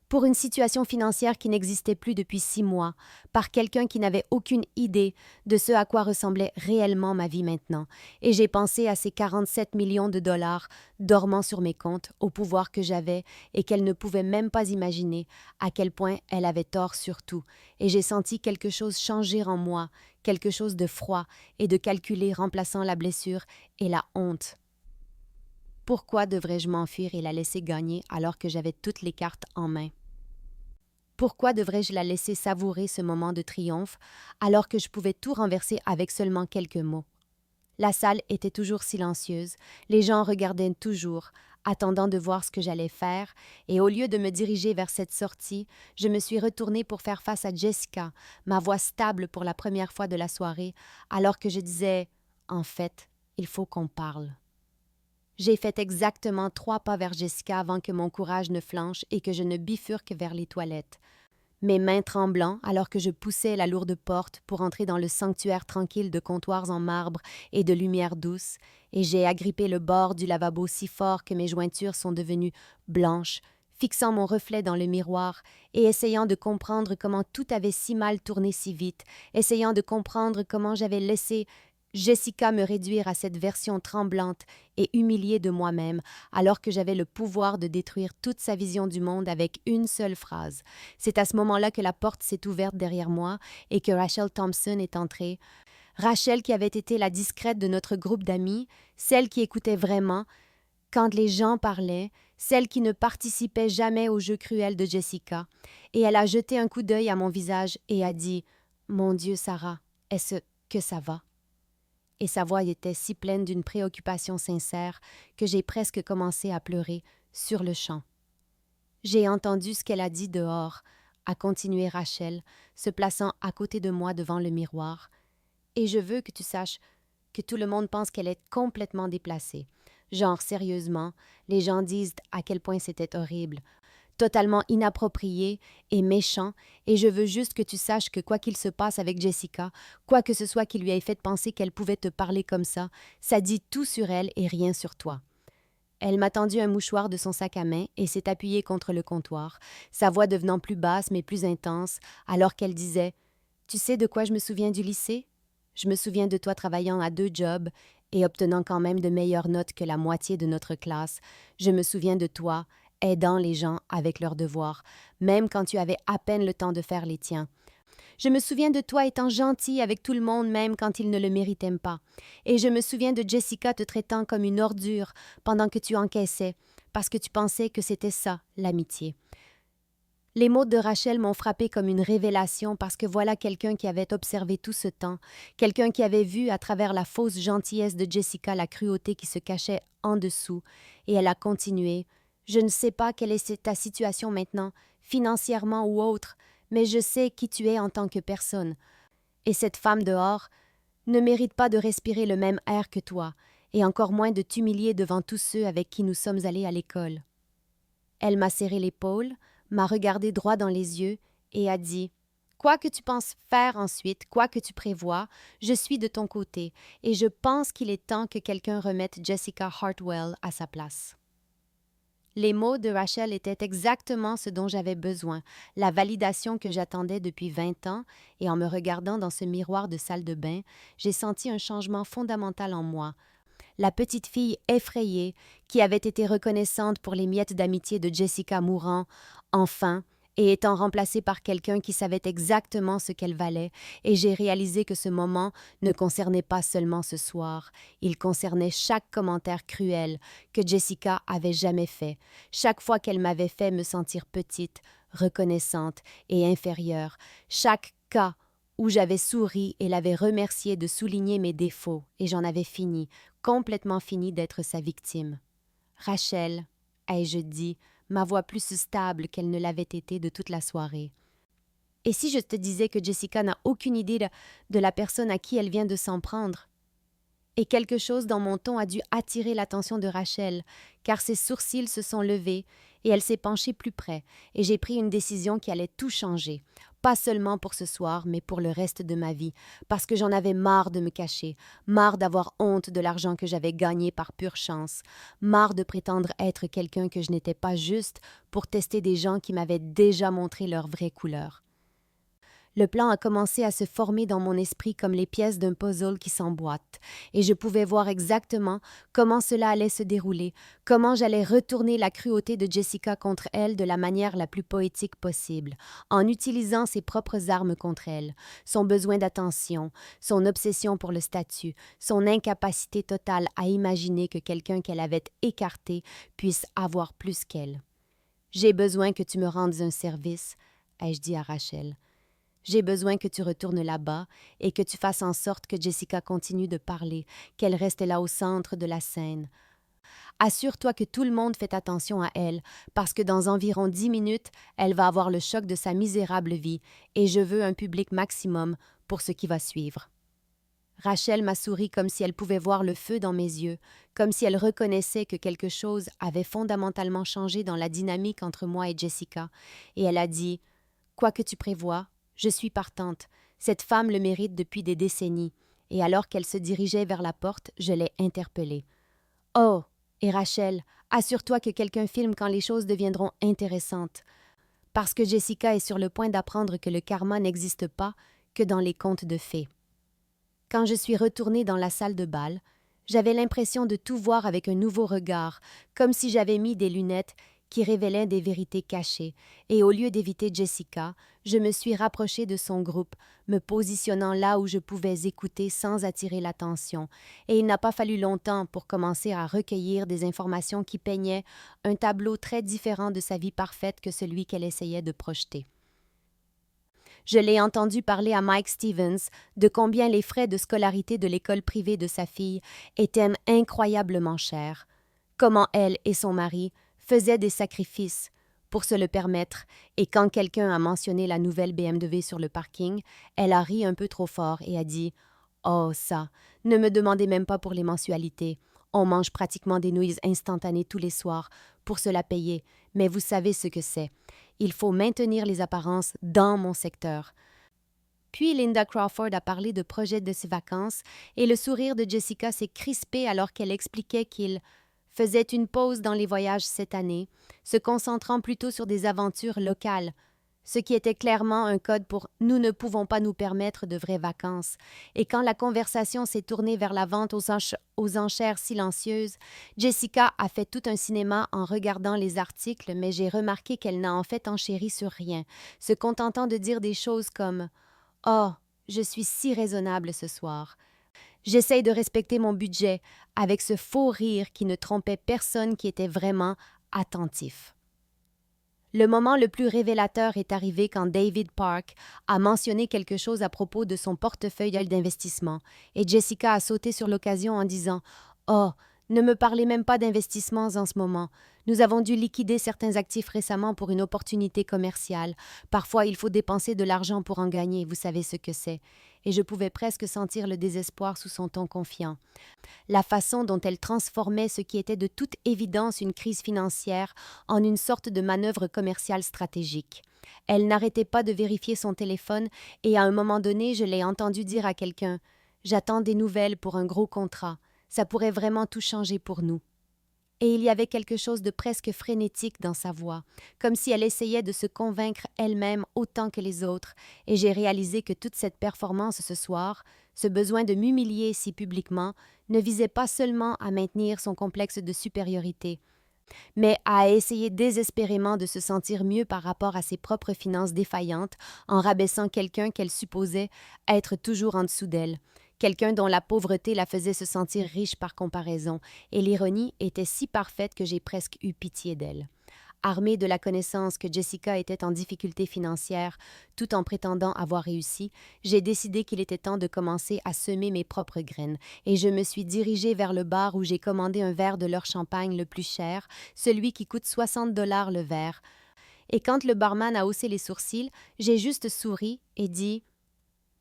pour une situation financière qui n'existait plus depuis 6 mois, par quelqu'un qui n'avait aucune idée de ce à quoi ressemblait réellement ma vie maintenant. Et j'ai pensé à ces 47 millions de dollars dormant sur mes comptes, au pouvoir que j'avais et qu'elle ne pouvait même pas imaginer à quel point elle avait tort sur tout. Et j'ai senti quelque chose changer en moi, quelque chose de froid et de calculé remplaçant la blessure et la honte. Pourquoi devrais-je m'enfuir et la laisser gagner alors que j'avais toutes les cartes en main? Pourquoi devrais-je la laisser savourer ce moment de triomphe alors que je pouvais tout renverser avec seulement quelques mots? La salle était toujours silencieuse, les gens regardaient toujours, attendant de voir ce que j'allais faire, et au lieu de me diriger vers cette sortie, je me suis retournée pour faire face à Jessica, ma voix stable pour la première fois de la soirée, alors que je disais « En fait, il faut qu'on parle ». J'ai fait exactement 3 pas vers Jessica avant que mon courage ne flanche et que je ne bifurque vers les toilettes. Mes mains tremblant alors que je poussais la lourde porte pour entrer dans le sanctuaire tranquille de comptoirs en marbre et de lumière douce, et j'ai agrippé le bord du lavabo si fort que mes jointures sont devenues blanches, fixant mon reflet dans le miroir et essayant de comprendre comment tout avait si mal tourné si vite, essayant de comprendre comment j'avais laissé Jessica me réduire à cette version tremblante et humiliée de moi-même, alors que j'avais le pouvoir de détruire toute sa vision du monde avec une seule phrase. C'est à ce moment-là que la porte s'est ouverte derrière moi et que Rachel Thompson est entrée. Rachel qui avait été la discrète de notre groupe d'amis, celle qui écoutait vraiment quand les gens parlaient, celle qui ne participait jamais au jeu cruel de Jessica. Et elle a jeté un coup d'œil à mon visage et a dit « Mon Dieu, Sarah, est-ce que ça va? » Et sa voix était si pleine d'une préoccupation sincère que j'ai presque commencé à pleurer sur le champ. J'ai entendu ce qu'elle a dit dehors, a continué Rachel, se plaçant à côté de moi devant le miroir. Et je veux que tu saches que tout le monde pense qu'elle est complètement déplacée. Genre, sérieusement, les gens disent à quel point c'était horrible, totalement inapproprié et méchant, et je veux juste que tu saches que quoi qu'il se passe avec Jessica, quoi que ce soit qui lui ait fait penser qu'elle pouvait te parler comme ça dit tout sur elle et rien sur toi. Elle m'a tendu un mouchoir de son sac à main et s'est appuyée contre le comptoir, sa voix devenant plus basse mais plus intense, alors qu'elle disait « Tu sais de quoi je me souviens du lycée? Je me souviens de toi travaillant à 2 jobs et obtenant quand même de meilleures notes que la moitié de notre classe. Je me souviens de toi, aidant les gens avec leurs devoirs, même quand tu avais à peine le temps de faire les tiens. Je me souviens de toi étant gentil avec tout le monde même quand ils ne le méritaient pas. Et je me souviens de Jessica te traitant comme une ordure pendant que tu encaissais, parce que tu pensais que c'était ça, l'amitié. » Les mots de Rachel m'ont frappé comme une révélation parce que voilà quelqu'un qui avait observé tout ce temps, quelqu'un qui avait vu à travers la fausse gentillesse de Jessica la cruauté qui se cachait en dessous, et elle a continué. Je ne sais pas quelle est ta situation maintenant, financièrement ou autre, mais je sais qui tu es en tant que personne. Et cette femme dehors ne mérite pas de respirer le même air que toi, et encore moins de t'humilier devant tous ceux avec qui nous sommes allés à l'école. Elle m'a serré l'épaule, m'a regardé droit dans les yeux et a dit « Quoi que tu penses faire ensuite, quoi que tu prévois, je suis de ton côté, et je pense qu'il est temps que quelqu'un remette Jessica Hartwell à sa place. » Les mots de Rachel étaient exactement ce dont j'avais besoin, la validation que j'attendais depuis 20 ans, et en me regardant dans ce miroir de salle de bain, j'ai senti un changement fondamental en moi. La petite fille effrayée, qui avait été reconnaissante pour les miettes d'amitié de Jessica mourant, enfin, et étant remplacée par quelqu'un qui savait exactement ce qu'elle valait, et j'ai réalisé que ce moment ne concernait pas seulement ce soir, il concernait chaque commentaire cruel que Jessica avait jamais fait, chaque fois qu'elle m'avait fait me sentir petite, reconnaissante et inférieure, chaque cas où j'avais souri et l'avais remerciée de souligner mes défauts, et j'en avais fini, complètement fini d'être sa victime. Rachel, ai-je dit, ma voix plus stable qu'elle ne l'avait été de toute la soirée. Et si je te disais que Jessica n'a aucune idée de la personne à qui elle vient de s'en prendre? Et quelque chose dans mon ton a dû attirer l'attention de Rachel, car ses sourcils se sont levés et elle s'est penchée plus près, et j'ai pris une décision qui allait tout changer, pas seulement pour ce soir, mais pour le reste de ma vie, parce que j'en avais marre de me cacher, marre d'avoir honte de l'argent que j'avais gagné par pure chance, marre de prétendre être quelqu'un que je n'étais pas juste pour tester des gens qui m'avaient déjà montré leur vraie couleur. Le plan a commencé à se former dans mon esprit comme les pièces d'un puzzle qui s'emboîtent, et je pouvais voir exactement comment cela allait se dérouler, comment j'allais retourner la cruauté de Jessica contre elle de la manière la plus poétique possible, en utilisant ses propres armes contre elle, son besoin d'attention, son obsession pour le statut, son incapacité totale à imaginer que quelqu'un qu'elle avait écarté puisse avoir plus qu'elle. « J'ai besoin que tu me rendes un service », ai-je dit à Rachel. J'ai besoin que tu retournes là-bas et que tu fasses en sorte que Jessica continue de parler, qu'elle reste là au centre de la scène. Assure-toi que tout le monde fait attention à elle, parce que dans environ 10 minutes, elle va avoir le choc de sa misérable vie, et je veux un public maximum pour ce qui va suivre. » Rachel m'a souri comme si elle pouvait voir le feu dans mes yeux, comme si elle reconnaissait que quelque chose avait fondamentalement changé dans la dynamique entre moi et Jessica, et elle a dit « Quoi que tu prévois, je suis partante. Cette femme le mérite depuis des décennies. » Et alors qu'elle se dirigeait vers la porte, je l'ai interpellée. « Oh, et Rachel, assure-toi que quelqu'un filme quand les choses deviendront intéressantes. » Parce que Jessica est sur le point d'apprendre que le karma n'existe pas que dans les contes de fées. Quand je suis retournée dans la salle de bal, j'avais l'impression de tout voir avec un nouveau regard, comme si j'avais mis des lunettes qui révélaient des vérités cachées, et au lieu d'éviter Jessica, je me suis rapprochée de son groupe, me positionnant là où je pouvais écouter sans attirer l'attention, et il n'a pas fallu longtemps pour commencer à recueillir des informations qui peignaient un tableau très différent de sa vie parfaite que celui qu'elle essayait de projeter. Je l'ai entendu parler à Mike Stevens de combien les frais de scolarité de l'école privée de sa fille étaient incroyablement chers, comment elle et son mari faisaient des sacrifices pour se le permettre, et quand quelqu'un a mentionné la nouvelle BMW sur le parking, elle a ri un peu trop fort et a dit « Oh ça, ne me demandez même pas pour les mensualités. On mange pratiquement des nouilles instantanées tous les soirs pour se la payer, mais vous savez ce que c'est. Il faut maintenir les apparences dans mon secteur. » Puis Linda Crawford a parlé de projets de ses vacances et le sourire de Jessica s'est crispé alors qu'elle expliquait qu'il faisait une pause dans les voyages cette année, se concentrant plutôt sur des aventures locales, ce qui était clairement un code pour « nous ne pouvons pas nous permettre de vraies vacances ». Et quand la conversation s'est tournée vers la vente aux enchères silencieuses, Jessica a fait tout un cinéma en regardant les articles, mais j'ai remarqué qu'elle n'a en fait enchéri sur rien, se contentant de dire des choses comme « Oh, je suis si raisonnable ce soir ». J'essaye de respecter mon budget avec ce faux rire qui ne trompait personne qui était vraiment attentif. Le moment le plus révélateur est arrivé quand David Park a mentionné quelque chose à propos de son portefeuille d'investissement et Jessica a sauté sur l'occasion en disant « Oh, ne me parlez même pas d'investissements en ce moment. Nous avons dû liquider certains actifs récemment pour une opportunité commerciale. Parfois, il faut dépenser de l'argent pour en gagner, vous savez ce que c'est. » Et je pouvais presque sentir le désespoir sous son ton confiant. La façon dont elle transformait ce qui était de toute évidence une crise financière en une sorte de manœuvre commerciale stratégique. Elle n'arrêtait pas de vérifier son téléphone et à un moment donné, je l'ai entendu dire à quelqu'un « J'attends des nouvelles pour un gros contrat. Ça pourrait vraiment tout changer pour nous. » Et il y avait quelque chose de presque frénétique dans sa voix, comme si elle essayait de se convaincre elle-même autant que les autres, et j'ai réalisé que toute cette performance ce soir, ce besoin de m'humilier si publiquement, ne visait pas seulement à maintenir son complexe de supériorité, mais à essayer désespérément de se sentir mieux par rapport à ses propres finances défaillantes en rabaissant quelqu'un qu'elle supposait être toujours en dessous d'elle. Quelqu'un dont la pauvreté la faisait se sentir riche par comparaison, et l'ironie était si parfaite que j'ai presque eu pitié d'elle. Armée de la connaissance que Jessica était en difficulté financière, tout en prétendant avoir réussi, j'ai décidé qu'il était temps de commencer à semer mes propres graines, et je me suis dirigée vers le bar où j'ai commandé un verre de leur champagne le plus cher, celui qui coûte 60$ le verre. Et quand le barman a haussé les sourcils, j'ai juste souri et dit «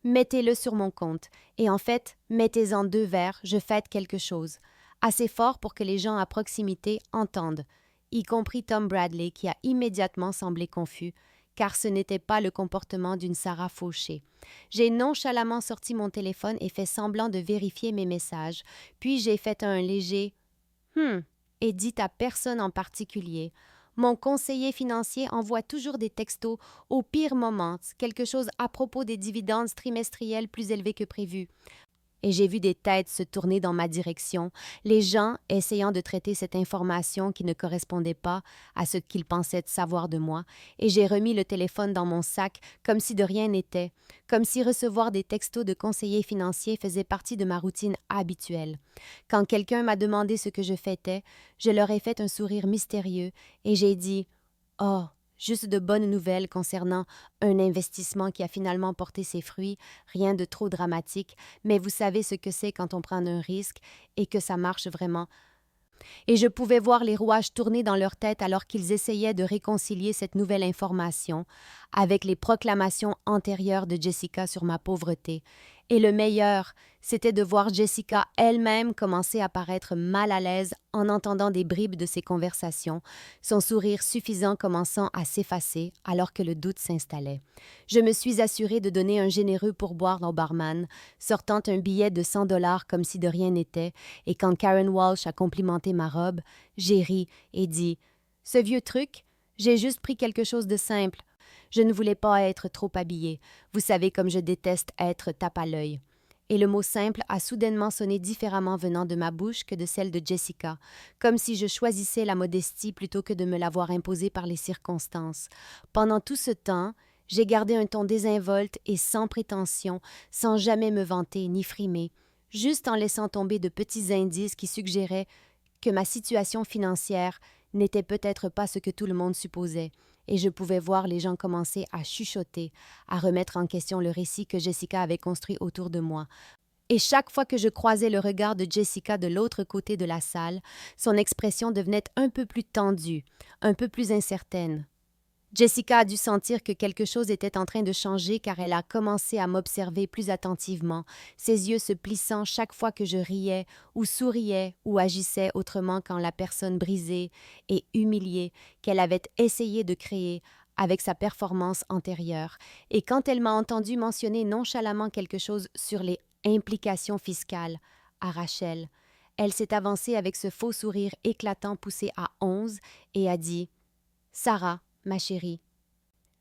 Mettez-le sur mon compte, et en fait, mettez-en 2 verres, je fête quelque chose. » Assez fort pour que les gens à proximité entendent, y compris Tom Bradley qui a immédiatement semblé confus, car ce n'était pas le comportement d'une Sarah fauchée. J'ai nonchalamment sorti mon téléphone et fait semblant de vérifier mes messages, puis j'ai fait un léger « et dit à personne en particulier. Mon conseiller financier envoie toujours des textos au pire moment, quelque chose à propos des dividendes trimestriels plus élevés que prévu. » Et j'ai vu des têtes se tourner dans ma direction, les gens essayant de traiter cette information qui ne correspondait pas à ce qu'ils pensaient savoir de moi, et j'ai remis le téléphone dans mon sac comme si de rien n'était, comme si recevoir des textos de conseillers financiers faisait partie de ma routine habituelle. Quand quelqu'un m'a demandé ce que je fêtais, je leur ai fait un sourire mystérieux et j'ai dit « Oh !» Juste de bonnes nouvelles concernant un investissement qui a finalement porté ses fruits, rien de trop dramatique, mais vous savez ce que c'est quand on prend un risque et que ça marche vraiment. Et je pouvais voir les rouages tourner dans leur tête alors qu'ils essayaient de réconcilier cette nouvelle information avec les proclamations antérieures de Jessica sur ma pauvreté. Et le meilleur, c'était de voir Jessica elle-même commencer à paraître mal à l'aise en entendant des bribes de ses conversations, son sourire suffisant commençant à s'effacer alors que le doute s'installait. Je me suis assurée de donner un généreux pourboire au barman, sortant un billet de 100 $ comme si de rien n'était, et quand Karen Walsh a complimenté ma robe, j'ai ri et dit « Ce vieux truc, j'ai juste pris quelque chose de simple. Je ne voulais pas être trop habillée. Vous savez comme je déteste être tape à l'œil. » Et le mot simple a soudainement sonné différemment venant de ma bouche que de celle de Jessica, comme si je choisissais la modestie plutôt que de me l'avoir imposée par les circonstances. Pendant tout ce temps, j'ai gardé un ton désinvolte et sans prétention, sans jamais me vanter ni frimer, juste en laissant tomber de petits indices qui suggéraient que ma situation financière n'était peut-être pas ce que tout le monde supposait, et je pouvais voir les gens commencer à chuchoter, à remettre en question le récit que Jessica avait construit autour de moi. Et chaque fois que je croisais le regard de Jessica de l'autre côté de la salle, son expression devenait un peu plus tendue, un peu plus incertaine. Jessica a dû sentir que quelque chose était en train de changer car elle a commencé à m'observer plus attentivement, ses yeux se plissant chaque fois que je riais ou souriais ou agissais autrement qu'en la personne brisée et humiliée qu'elle avait essayé de créer avec sa performance antérieure. Et quand elle m'a entendu mentionner nonchalamment quelque chose sur les implications fiscales à Rachel, elle s'est avancée avec ce faux sourire éclatant poussé à 11 et a dit « Sarah, ma chérie,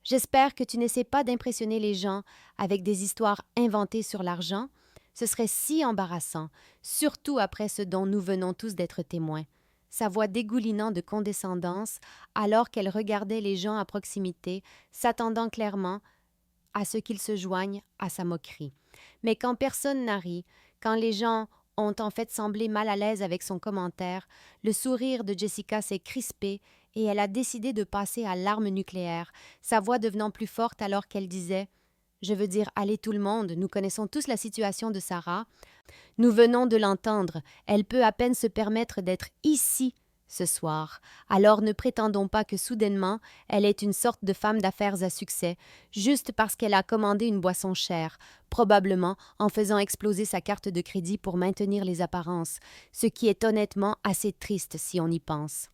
j'espère que tu n'essaies pas d'impressionner les gens avec des histoires inventées sur l'argent. Ce serait si embarrassant, surtout après ce dont nous venons tous d'être témoins. » Sa voix dégoulinant de condescendance, alors qu'elle regardait les gens à proximité, s'attendant clairement à ce qu'ils se joignent à sa moquerie. Mais quand personne n'a ri, quand les gens ont en fait semblé mal à l'aise avec son commentaire, le sourire de Jessica s'est crispé et elle a décidé de passer à l'arme nucléaire, sa voix devenant plus forte alors qu'elle disait « Je veux dire, allez tout le monde, nous connaissons tous la situation de Sarah. Nous venons de l'entendre, elle peut à peine se permettre d'être ici ce soir. Alors ne prétendons pas que soudainement, elle est une sorte de femme d'affaires à succès, juste parce qu'elle a commandé une boisson chère, probablement en faisant exploser sa carte de crédit pour maintenir les apparences, ce qui est honnêtement assez triste si on y pense. »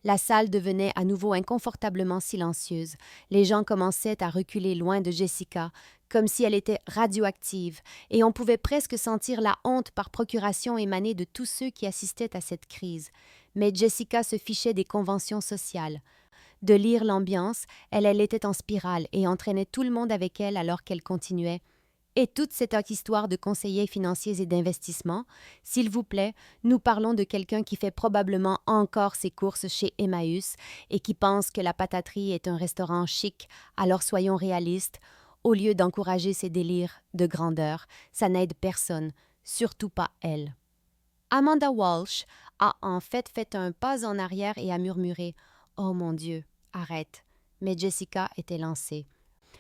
La salle devenait à nouveau inconfortablement silencieuse. Les gens commençaient à reculer loin de Jessica, comme si elle était radioactive, et on pouvait presque sentir la honte par procuration émaner de tous ceux qui assistaient à cette crise. Mais Jessica se fichait des conventions sociales. De lire l'ambiance, elle était en spirale et entraînait tout le monde avec elle alors qu'elle continuait. Et toute cette histoire de conseillers financiers et d'investissement, s'il vous plaît, nous parlons de quelqu'un qui fait probablement encore ses courses chez Emmaüs et qui pense que la pataterie est un restaurant chic, alors soyons réalistes. Au lieu d'encourager ses délires de grandeur, ça n'aide personne, surtout pas elle. Amanda Walsh a en fait un pas en arrière et a murmuré « Oh mon Dieu, arrête !» Mais Jessica était lancée,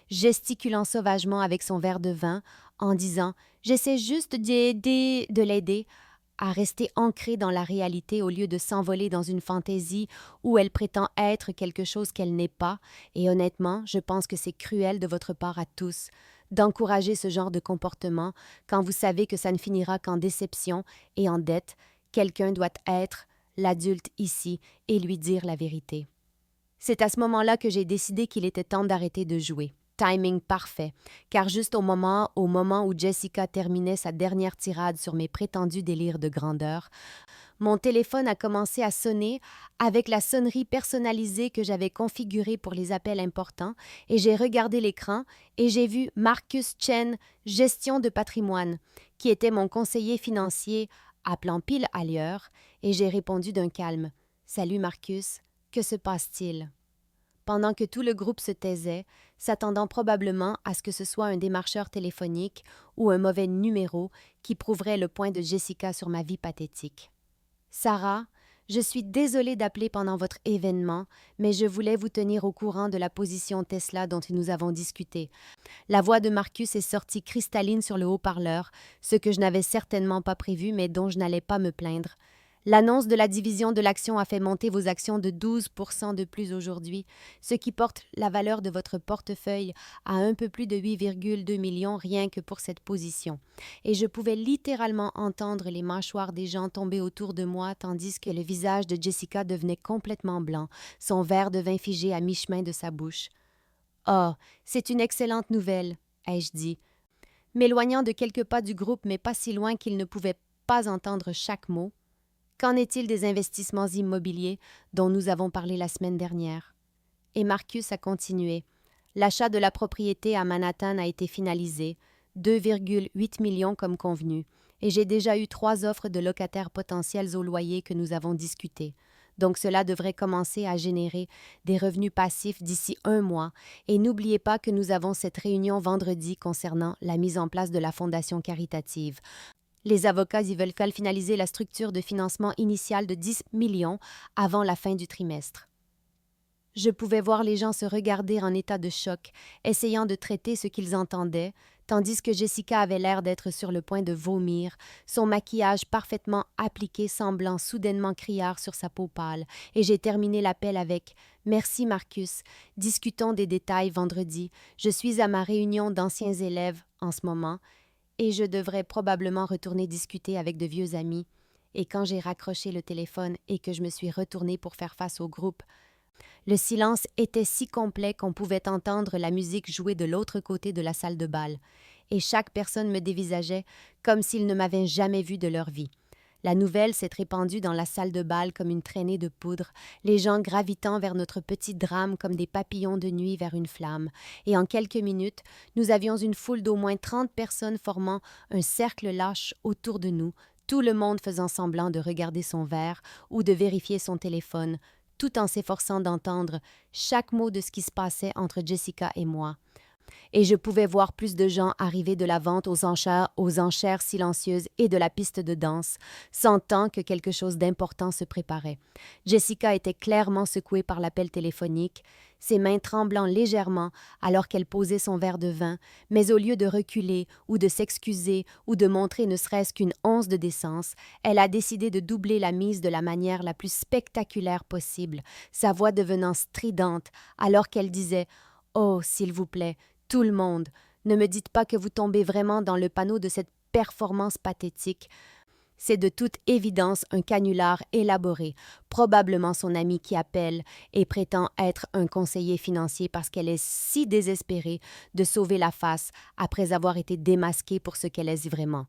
gesticulant sauvagement avec son verre de vin, en disant « J'essaie juste de l'aider », à rester ancrée dans la réalité au lieu de s'envoler dans une fantaisie où elle prétend être quelque chose qu'elle n'est pas, et honnêtement, je pense que c'est cruel de votre part à tous d'encourager ce genre de comportement quand vous savez que ça ne finira qu'en déception et en dette. Quelqu'un doit être l'adulte ici et lui dire la vérité. C'est à ce moment-là que j'ai décidé qu'il était temps d'arrêter de jouer. Timing parfait, car juste au moment où Jessica terminait sa dernière tirade sur mes prétendus délires de grandeur, mon téléphone a commencé à sonner avec la sonnerie personnalisée que j'avais configurée pour les appels importants, et j'ai regardé l'écran et j'ai vu Marcus Chen, gestion de patrimoine, qui était mon conseiller financier, appelant pile à l'heure, et j'ai répondu d'un calme « Salut Marcus, que se passe-t-il ?» Pendant que tout le groupe se taisait, s'attendant probablement à ce que ce soit un démarcheur téléphonique ou un mauvais numéro qui prouverait le point de Jessica sur ma vie pathétique. « Sarah, je suis désolée d'appeler pendant votre événement, mais je voulais vous tenir au courant de la position Tesla dont nous avons discuté. » La voix de Marcus est sortie cristalline sur le haut-parleur, ce que je n'avais certainement pas prévu mais dont je n'allais pas me plaindre. L'annonce de la division de l'action a fait monter vos actions de 12% de plus aujourd'hui, ce qui porte la valeur de votre portefeuille à un peu plus de 8,2 millions rien que pour cette position. Et je pouvais littéralement entendre les mâchoires des gens tomber autour de moi tandis que le visage de Jessica devenait complètement blanc, son verre de vin figé à mi-chemin de sa bouche. « Oh, c'est une excellente nouvelle, » ai-je dit, m'éloignant de quelques pas du groupe mais pas si loin qu'il ne pouvait pas entendre chaque mot. Qu'en est-il des investissements immobiliers dont nous avons parlé la semaine dernière? Et Marcus a continué. L'achat de la propriété à Manhattan a été finalisé, 2,8 millions comme convenu, et j'ai déjà eu 3 offres de locataires potentiels au loyer que nous avons discuté. Donc cela devrait commencer à générer des revenus passifs d'ici 1 mois, et n'oubliez pas que nous avons cette réunion vendredi concernant la mise en place de la fondation caritative. Les avocats y veulent finaliser la structure de financement initiale de 10 millions avant la fin du trimestre. Je pouvais voir les gens se regarder en état de choc, essayant de traiter ce qu'ils entendaient, tandis que Jessica avait l'air d'être sur le point de vomir, son maquillage parfaitement appliqué semblant soudainement criard sur sa peau pâle, et j'ai terminé l'appel avec « Merci Marcus, discutons des détails vendredi, je suis à ma réunion d'anciens élèves en ce moment, et je devrais probablement retourner discuter avec de vieux amis. » Et quand j'ai raccroché le téléphone et que je me suis retournée pour faire face au groupe, le silence était si complet qu'on pouvait entendre la musique jouer de l'autre côté de la salle de bal, et chaque personne me dévisageait comme s'ils ne m'avaient jamais vu de leur vie. La nouvelle s'est répandue dans la salle de bal comme une traînée de poudre, les gens gravitant vers notre petit drame comme des papillons de nuit vers une flamme, et en quelques minutes, nous avions une foule d'au moins 30 personnes formant un cercle lâche autour de nous, tout le monde faisant semblant de regarder son verre ou de vérifier son téléphone, tout en s'efforçant d'entendre chaque mot de ce qui se passait entre Jessica et moi. Et je pouvais voir plus de gens arriver de la vente aux enchères silencieuses et de la piste de danse, sentant que quelque chose d'important se préparait. Jessica était clairement secouée par l'appel téléphonique, ses mains tremblant légèrement alors qu'elle posait son verre de vin, mais au lieu de reculer ou de s'excuser ou de montrer ne serait-ce qu'une once de décence, elle a décidé de doubler la mise de la manière la plus spectaculaire possible, sa voix devenant stridente alors qu'elle disait « Oh, s'il vous plaît, tout le monde, ne me dites pas que vous tombez vraiment dans le panneau de cette performance pathétique. » C'est de toute évidence un canular élaboré, probablement son ami qui appelle et prétend être un conseiller financier parce qu'elle est si désespérée de sauver la face après avoir été démasquée pour ce qu'elle est vraiment.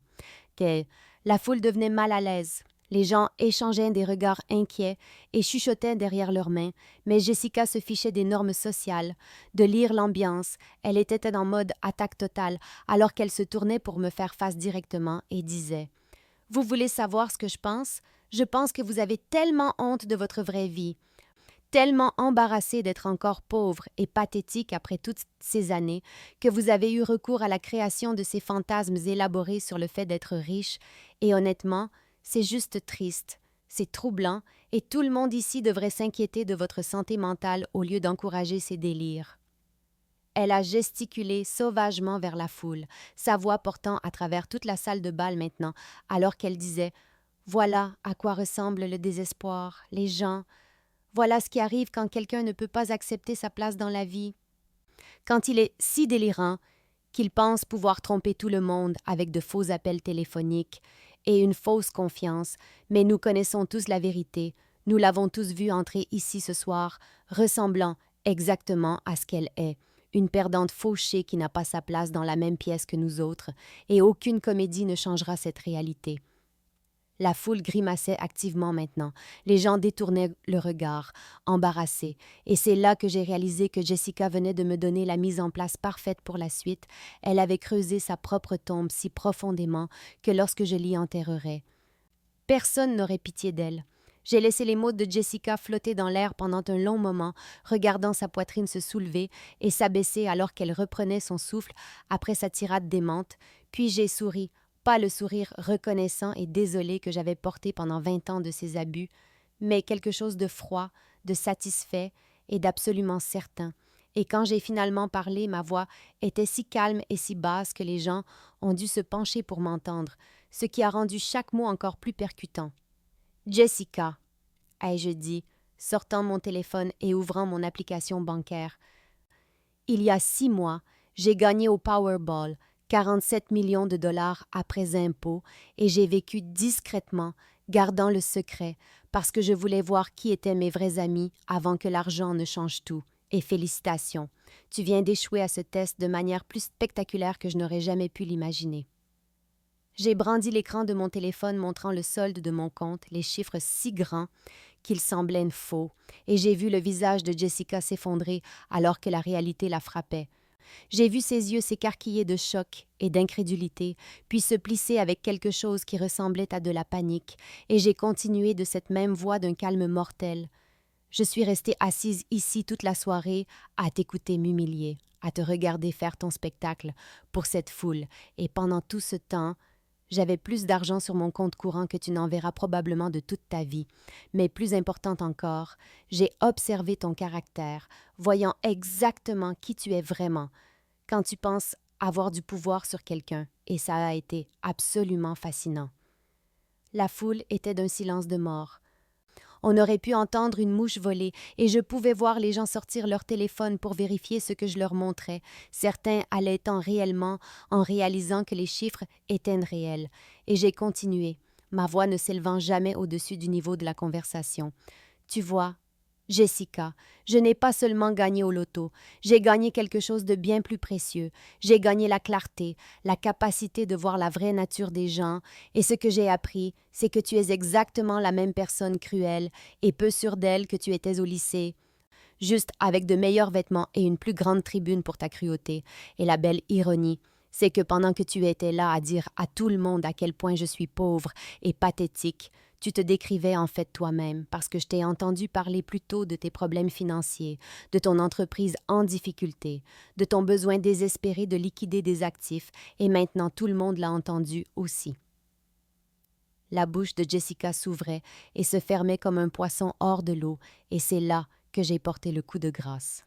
La foule devenait mal à l'aise. Les gens échangeaient des regards inquiets et chuchotaient derrière leurs mains, mais Jessica se fichait des normes sociales, de lire l'ambiance. Elle était en mode attaque totale, alors qu'elle se tournait pour me faire face directement et disait « Vous voulez savoir ce que je pense? Je pense que vous avez tellement honte de votre vraie vie, tellement embarrassé d'être encore pauvre et pathétique après toutes ces années, que vous avez eu recours à la création de ces fantasmes élaborés sur le fait d'être riche, et honnêtement, c'est juste triste, c'est troublant, et tout le monde ici devrait s'inquiéter de votre santé mentale au lieu d'encourager ces délires. » Elle a gesticulé sauvagement vers la foule, sa voix portant à travers toute la salle de bal maintenant, alors qu'elle disait « Voilà à quoi ressemble le désespoir, les gens. Voilà ce qui arrive quand quelqu'un ne peut pas accepter sa place dans la vie. Quand il est si délirant qu'il pense pouvoir tromper tout le monde avec de faux appels téléphoniques et une fausse confiance, mais nous connaissons tous la vérité, nous l'avons tous vue entrer ici ce soir, ressemblant exactement à ce qu'elle est, une perdante fauchée qui n'a pas sa place dans la même pièce que nous autres, et aucune comédie ne changera cette réalité. » La foule grimaçait activement maintenant. Les gens détournaient le regard, embarrassés, et c'est là que j'ai réalisé que Jessica venait de me donner la mise en place parfaite pour la suite. Elle avait creusé sa propre tombe si profondément que lorsque je l'y enterrerais, personne n'aurait pitié d'elle. J'ai laissé les mots de Jessica flotter dans l'air pendant un long moment, regardant sa poitrine se soulever et s'abaisser alors qu'elle reprenait son souffle après sa tirade démente, puis j'ai souri. Pas le sourire reconnaissant et désolé que j'avais porté pendant 20 ans de ses abus, mais quelque chose de froid, de satisfait et d'absolument certain. Et quand j'ai finalement parlé, ma voix était si calme et si basse que les gens ont dû se pencher pour m'entendre, ce qui a rendu chaque mot encore plus percutant. Jessica, ai-je dit, sortant mon téléphone et ouvrant mon application bancaire. Il y a 6 mois, j'ai gagné au Powerball 47 millions de dollars après impôts et j'ai vécu discrètement, gardant le secret, parce que je voulais voir qui étaient mes vrais amis avant que l'argent ne change tout. Et félicitations, tu viens d'échouer à ce test de manière plus spectaculaire que je n'aurais jamais pu l'imaginer. J'ai brandi l'écran de mon téléphone montrant le solde de mon compte, les chiffres si grands qu'ils semblaient faux, et j'ai vu le visage de Jessica s'effondrer alors que la réalité la frappait. J'ai vu ses yeux s'écarquiller de choc et d'incrédulité, puis se plisser avec quelque chose qui ressemblait à de la panique, et j'ai continué de cette même voix d'un calme mortel. Je suis restée assise ici toute la soirée à t'écouter m'humilier, à te regarder faire ton spectacle pour cette foule, et pendant tout ce temps, j'avais plus d'argent sur mon compte courant que tu n'en verras probablement de toute ta vie. Mais plus important encore, j'ai observé ton caractère, voyant exactement qui tu es vraiment, quand tu penses avoir du pouvoir sur quelqu'un, et ça a été absolument fascinant. La foule était d'un silence de mort. On aurait pu entendre une mouche voler, et je pouvais voir les gens sortir leur téléphone pour vérifier ce que je leur montrais, certains allaitant réellement en réalisant que les chiffres étaient réels. Et j'ai continué, ma voix ne s'élevant jamais au-dessus du niveau de la conversation. Tu vois, Jessica, je n'ai pas seulement gagné au loto, j'ai gagné quelque chose de bien plus précieux. J'ai gagné la clarté, la capacité de voir la vraie nature des gens, et ce que j'ai appris, c'est que tu es exactement la même personne cruelle et peu sûre d'elle que tu étais au lycée, juste avec de meilleurs vêtements et une plus grande tribune pour ta cruauté. Et la belle ironie, c'est que pendant que tu étais là à dire à tout le monde à quel point je suis pauvre et pathétique, tu te décrivais en fait toi-même parce que je t'ai entendu parler plus tôt de tes problèmes financiers, de ton entreprise en difficulté, de ton besoin désespéré de liquider des actifs, et maintenant tout le monde l'a entendu aussi. La bouche de Jessica s'ouvrait et se fermait comme un poisson hors de l'eau, et c'est là que j'ai porté le coup de grâce.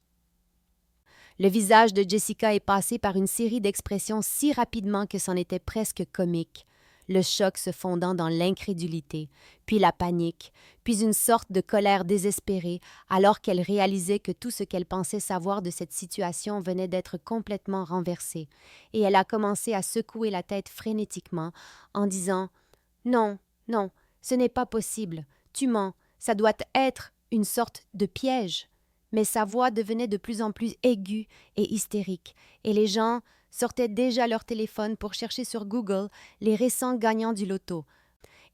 Le visage de Jessica est passé par une série d'expressions si rapidement que c'en était presque comique, le choc se fondant dans l'incrédulité, puis la panique, puis une sorte de colère désespérée alors qu'elle réalisait que tout ce qu'elle pensait savoir de cette situation venait d'être complètement renversé, et elle a commencé à secouer la tête frénétiquement en disant « Non, non, ce n'est pas possible, tu mens, ça doit être une sorte de piège. » Mais sa voix devenait de plus en plus aiguë et hystérique, et les gens sortaient déjà leur téléphone pour chercher sur Google les récents gagnants du loto.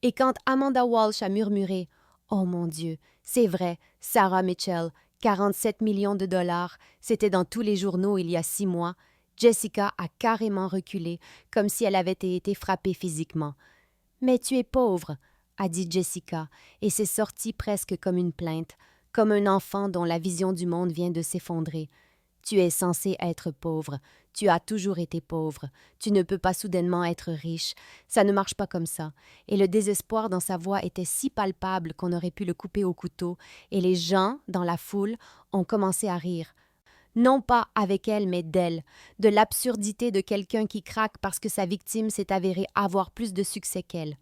Et quand Amanda Walsh a murmuré « Oh mon Dieu, c'est vrai, Sarah Mitchell, 47 millions de dollars, c'était dans tous les journaux il y a 6 mois », Jessica a carrément reculé, comme si elle avait été frappée physiquement. « Mais tu es pauvre », a dit Jessica, et c'est sorti presque comme une plainte, comme un enfant dont la vision du monde vient de s'effondrer. Tu es censé être pauvre, tu as toujours été pauvre, tu ne peux pas soudainement être riche, ça ne marche pas comme ça. Et le désespoir dans sa voix était si palpable qu'on aurait pu le couper au couteau, et les gens, dans la foule, ont commencé à rire. Non pas avec elle, mais d'elle, de l'absurdité de quelqu'un qui craque parce que sa victime s'est avérée avoir plus de succès qu'elle.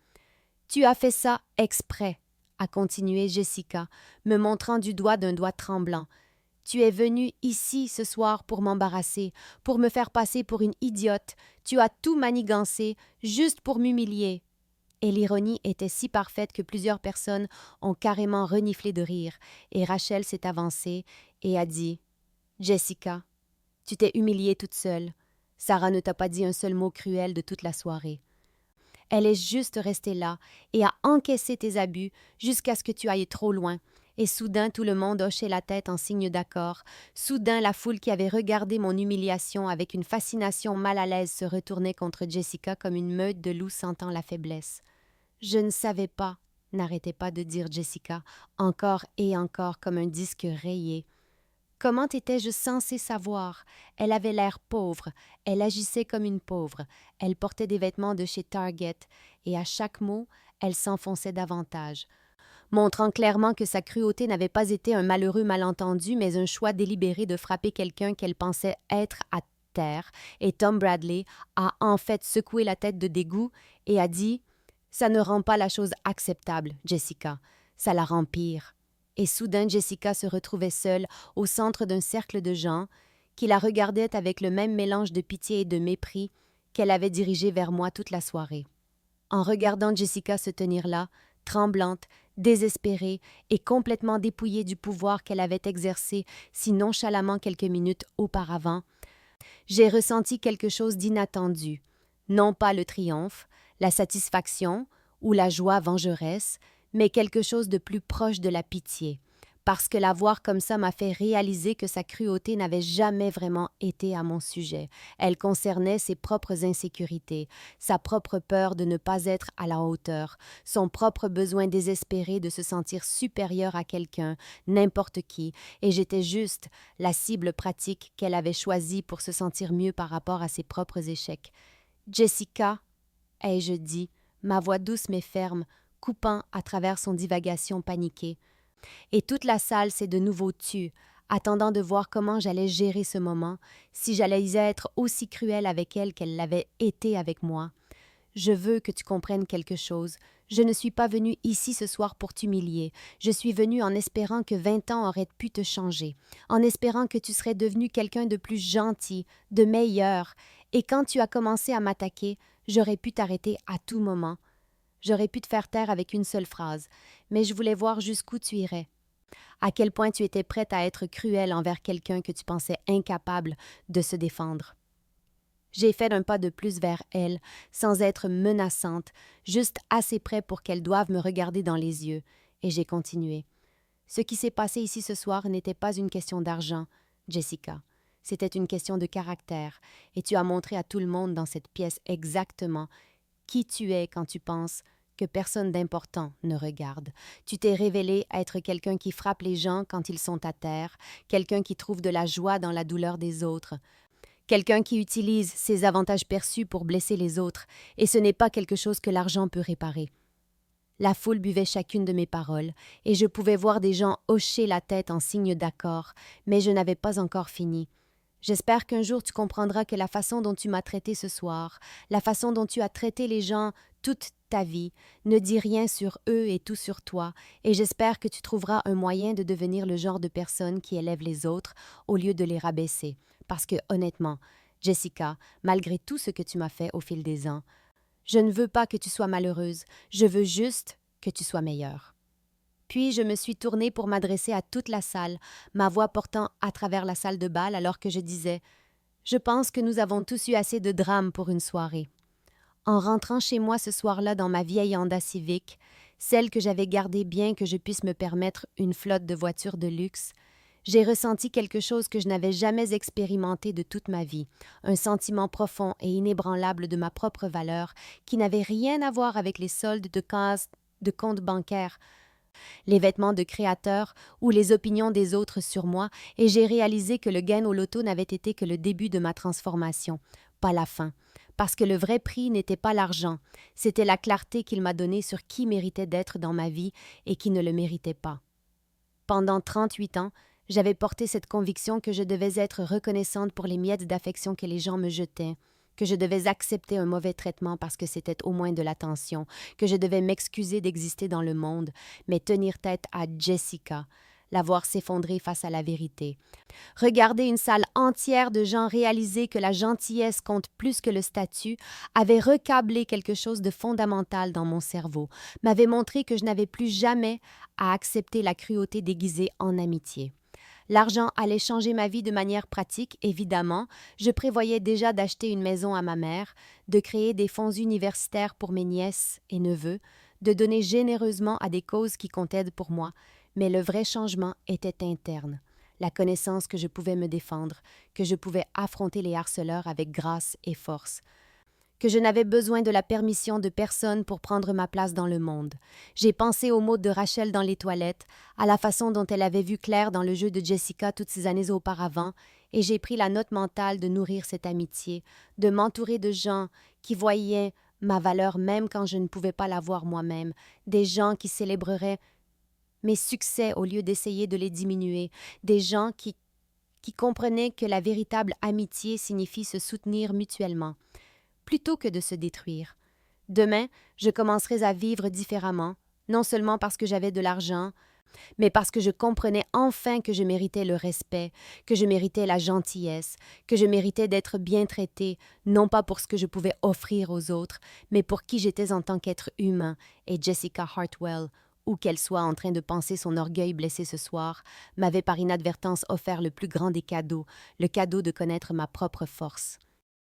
Tu as fait ça exprès, a continué Jessica, me montrant du doigt d'un doigt tremblant. Tu es venue ici ce soir pour m'embarrasser, pour me faire passer pour une idiote. Tu as tout manigancé, juste pour m'humilier. Et l'ironie était si parfaite que plusieurs personnes ont carrément reniflé de rire, et Rachel s'est avancée et a dit « Jessica, tu t'es humiliée toute seule. Sarah ne t'a pas dit un seul mot cruel de toute la soirée. Elle est juste restée là et a encaissé tes abus jusqu'à ce que tu ailles trop loin. » Et soudain, tout le monde hochait la tête en signe d'accord. Soudain, la foule qui avait regardé mon humiliation avec une fascination mal à l'aise se retournait contre Jessica comme une meute de loups sentant la faiblesse. « Je ne savais pas », n'arrêtait pas de dire Jessica, encore et encore comme un disque rayé. Comment étais-je censée savoir? Elle avait l'air pauvre, elle agissait comme une pauvre, elle portait des vêtements de chez Target, et à chaque mot, elle s'enfonçait davantage, montrant clairement que sa cruauté n'avait pas été un malheureux malentendu, mais un choix délibéré de frapper quelqu'un qu'elle pensait être à terre, et Tom Bradley a en fait secoué la tête de dégoût et a dit Ça ne rend pas la chose acceptable, Jessica. Ça la rend pire. Et soudain, Jessica se retrouvait seule au centre d'un cercle de gens qui la regardaient avec le même mélange de pitié et de mépris qu'elle avait dirigé vers moi toute la soirée. En regardant Jessica se tenir là, tremblante, désespérée et complètement dépouillée du pouvoir qu'elle avait exercé si nonchalamment quelques minutes auparavant, j'ai ressenti quelque chose d'inattendu, non pas le triomphe, la satisfaction ou la joie vengeresse, mais quelque chose de plus proche de la pitié, parce que la voir comme ça m'a fait réaliser que sa cruauté n'avait jamais vraiment été à mon sujet. Elle concernait ses propres insécurités, sa propre peur de ne pas être à la hauteur, son propre besoin désespéré de se sentir supérieur à quelqu'un, n'importe qui, et j'étais juste la cible pratique qu'elle avait choisie pour se sentir mieux par rapport à ses propres échecs. « Jessica » ai-je dit, ma voix douce mais ferme, coupant à travers son divagation paniquée. Et toute la salle s'est de nouveau tue, attendant de voir comment j'allais gérer ce moment, si j'allais être aussi cruelle avec elle qu'elle l'avait été avec moi. Je veux que tu comprennes quelque chose. Je ne suis pas venue ici ce soir pour t'humilier. Je suis venue en espérant que 20 ans auraient pu te changer, en espérant que tu serais devenu quelqu'un de plus gentil, de meilleur. Et quand tu as commencé à m'attaquer, j'aurais pu t'arrêter à tout moment. J'aurais pu te faire taire avec une seule phrase, mais je voulais voir jusqu'où tu irais. À quel point tu étais prête à être cruelle envers quelqu'un que tu pensais incapable de se défendre. J'ai fait un pas de plus vers elle, sans être menaçante, juste assez près pour qu'elle doive me regarder dans les yeux, et j'ai continué. Ce qui s'est passé ici ce soir n'était pas une question d'argent, Jessica. C'était une question de caractère, et tu as montré à tout le monde dans cette pièce exactement qui tu es quand tu penses que personne d'important ne regarde. Tu t'es révélé être quelqu'un qui frappe les gens quand ils sont à terre, quelqu'un qui trouve de la joie dans la douleur des autres, quelqu'un qui utilise ses avantages perçus pour blesser les autres, et ce n'est pas quelque chose que l'argent peut réparer. La foule buvait chacune de mes paroles, et je pouvais voir des gens hocher la tête en signe d'accord, mais je n'avais pas encore fini. J'espère qu'un jour tu comprendras que la façon dont tu m'as traité ce soir, la façon dont tu as traité les gens toute ta vie, ne dit rien sur eux et tout sur toi, et j'espère que tu trouveras un moyen de devenir le genre de personne qui élève les autres au lieu de les rabaisser. Parce que, honnêtement, Jessica, malgré tout ce que tu m'as fait au fil des ans, je ne veux pas que tu sois malheureuse, je veux juste que tu sois meilleure. Puis je me suis tournée pour m'adresser à toute la salle, ma voix portant à travers la salle de bal alors que je disais « Je pense que nous avons tous eu assez de drames pour une soirée. » En rentrant chez moi ce soir-là dans ma vieille Honda Civic, celle que j'avais gardée bien que je puisse me permettre une flotte de voitures de luxe, j'ai ressenti quelque chose que je n'avais jamais expérimenté de toute ma vie, un sentiment profond et inébranlable de ma propre valeur qui n'avait rien à voir avec les soldes de cases de compte bancaire, les vêtements de créateur ou les opinions des autres sur moi, et j'ai réalisé que le gain au loto n'avait été que le début de ma transformation, pas la fin, parce que le vrai prix n'était pas l'argent, c'était la clarté qu'il m'a donnée sur qui méritait d'être dans ma vie et qui ne le méritait pas. Pendant 38 ans, j'avais porté cette conviction que je devais être reconnaissante pour les miettes d'affection que les gens me jetaient, que je devais accepter un mauvais traitement parce que c'était au moins de l'attention, que je devais m'excuser d'exister dans le monde, mais tenir tête à Jessica, la voir s'effondrer face à la vérité. Regarder une salle entière de gens réaliser que la gentillesse compte plus que le statut avait recablé quelque chose de fondamental dans mon cerveau, m'avait montré que je n'avais plus jamais à accepter la cruauté déguisée en amitié. L'argent allait changer ma vie de manière pratique, évidemment. Je prévoyais déjà d'acheter une maison à ma mère, de créer des fonds universitaires pour mes nièces et neveux, de donner généreusement à des causes qui comptaient pour moi. Mais le vrai changement était interne. La connaissance que je pouvais me défendre, que je pouvais affronter les harceleurs avec grâce et force, que je n'avais besoin de la permission de personne pour prendre ma place dans le monde. J'ai pensé aux mots de Rachel dans les toilettes, à la façon dont elle avait vu Claire dans le jeu de Jessica toutes ces années auparavant, et j'ai pris la note mentale de nourrir cette amitié, de m'entourer de gens qui voyaient ma valeur même quand je ne pouvais pas la voir moi-même, des gens qui célébreraient mes succès au lieu d'essayer de les diminuer, des gens qui comprenaient que la véritable amitié signifie se soutenir mutuellement plutôt que de se détruire. Demain, je commencerai à vivre différemment, non seulement parce que j'avais de l'argent, mais parce que je comprenais enfin que je méritais le respect, que je méritais la gentillesse, que je méritais d'être bien traitée, non pas pour ce que je pouvais offrir aux autres, mais pour qui j'étais en tant qu'être humain, et Jessica Hartwell, où qu'elle soit en train de penser son orgueil blessé ce soir, m'avait par inadvertance offert le plus grand des cadeaux, le cadeau de connaître ma propre force.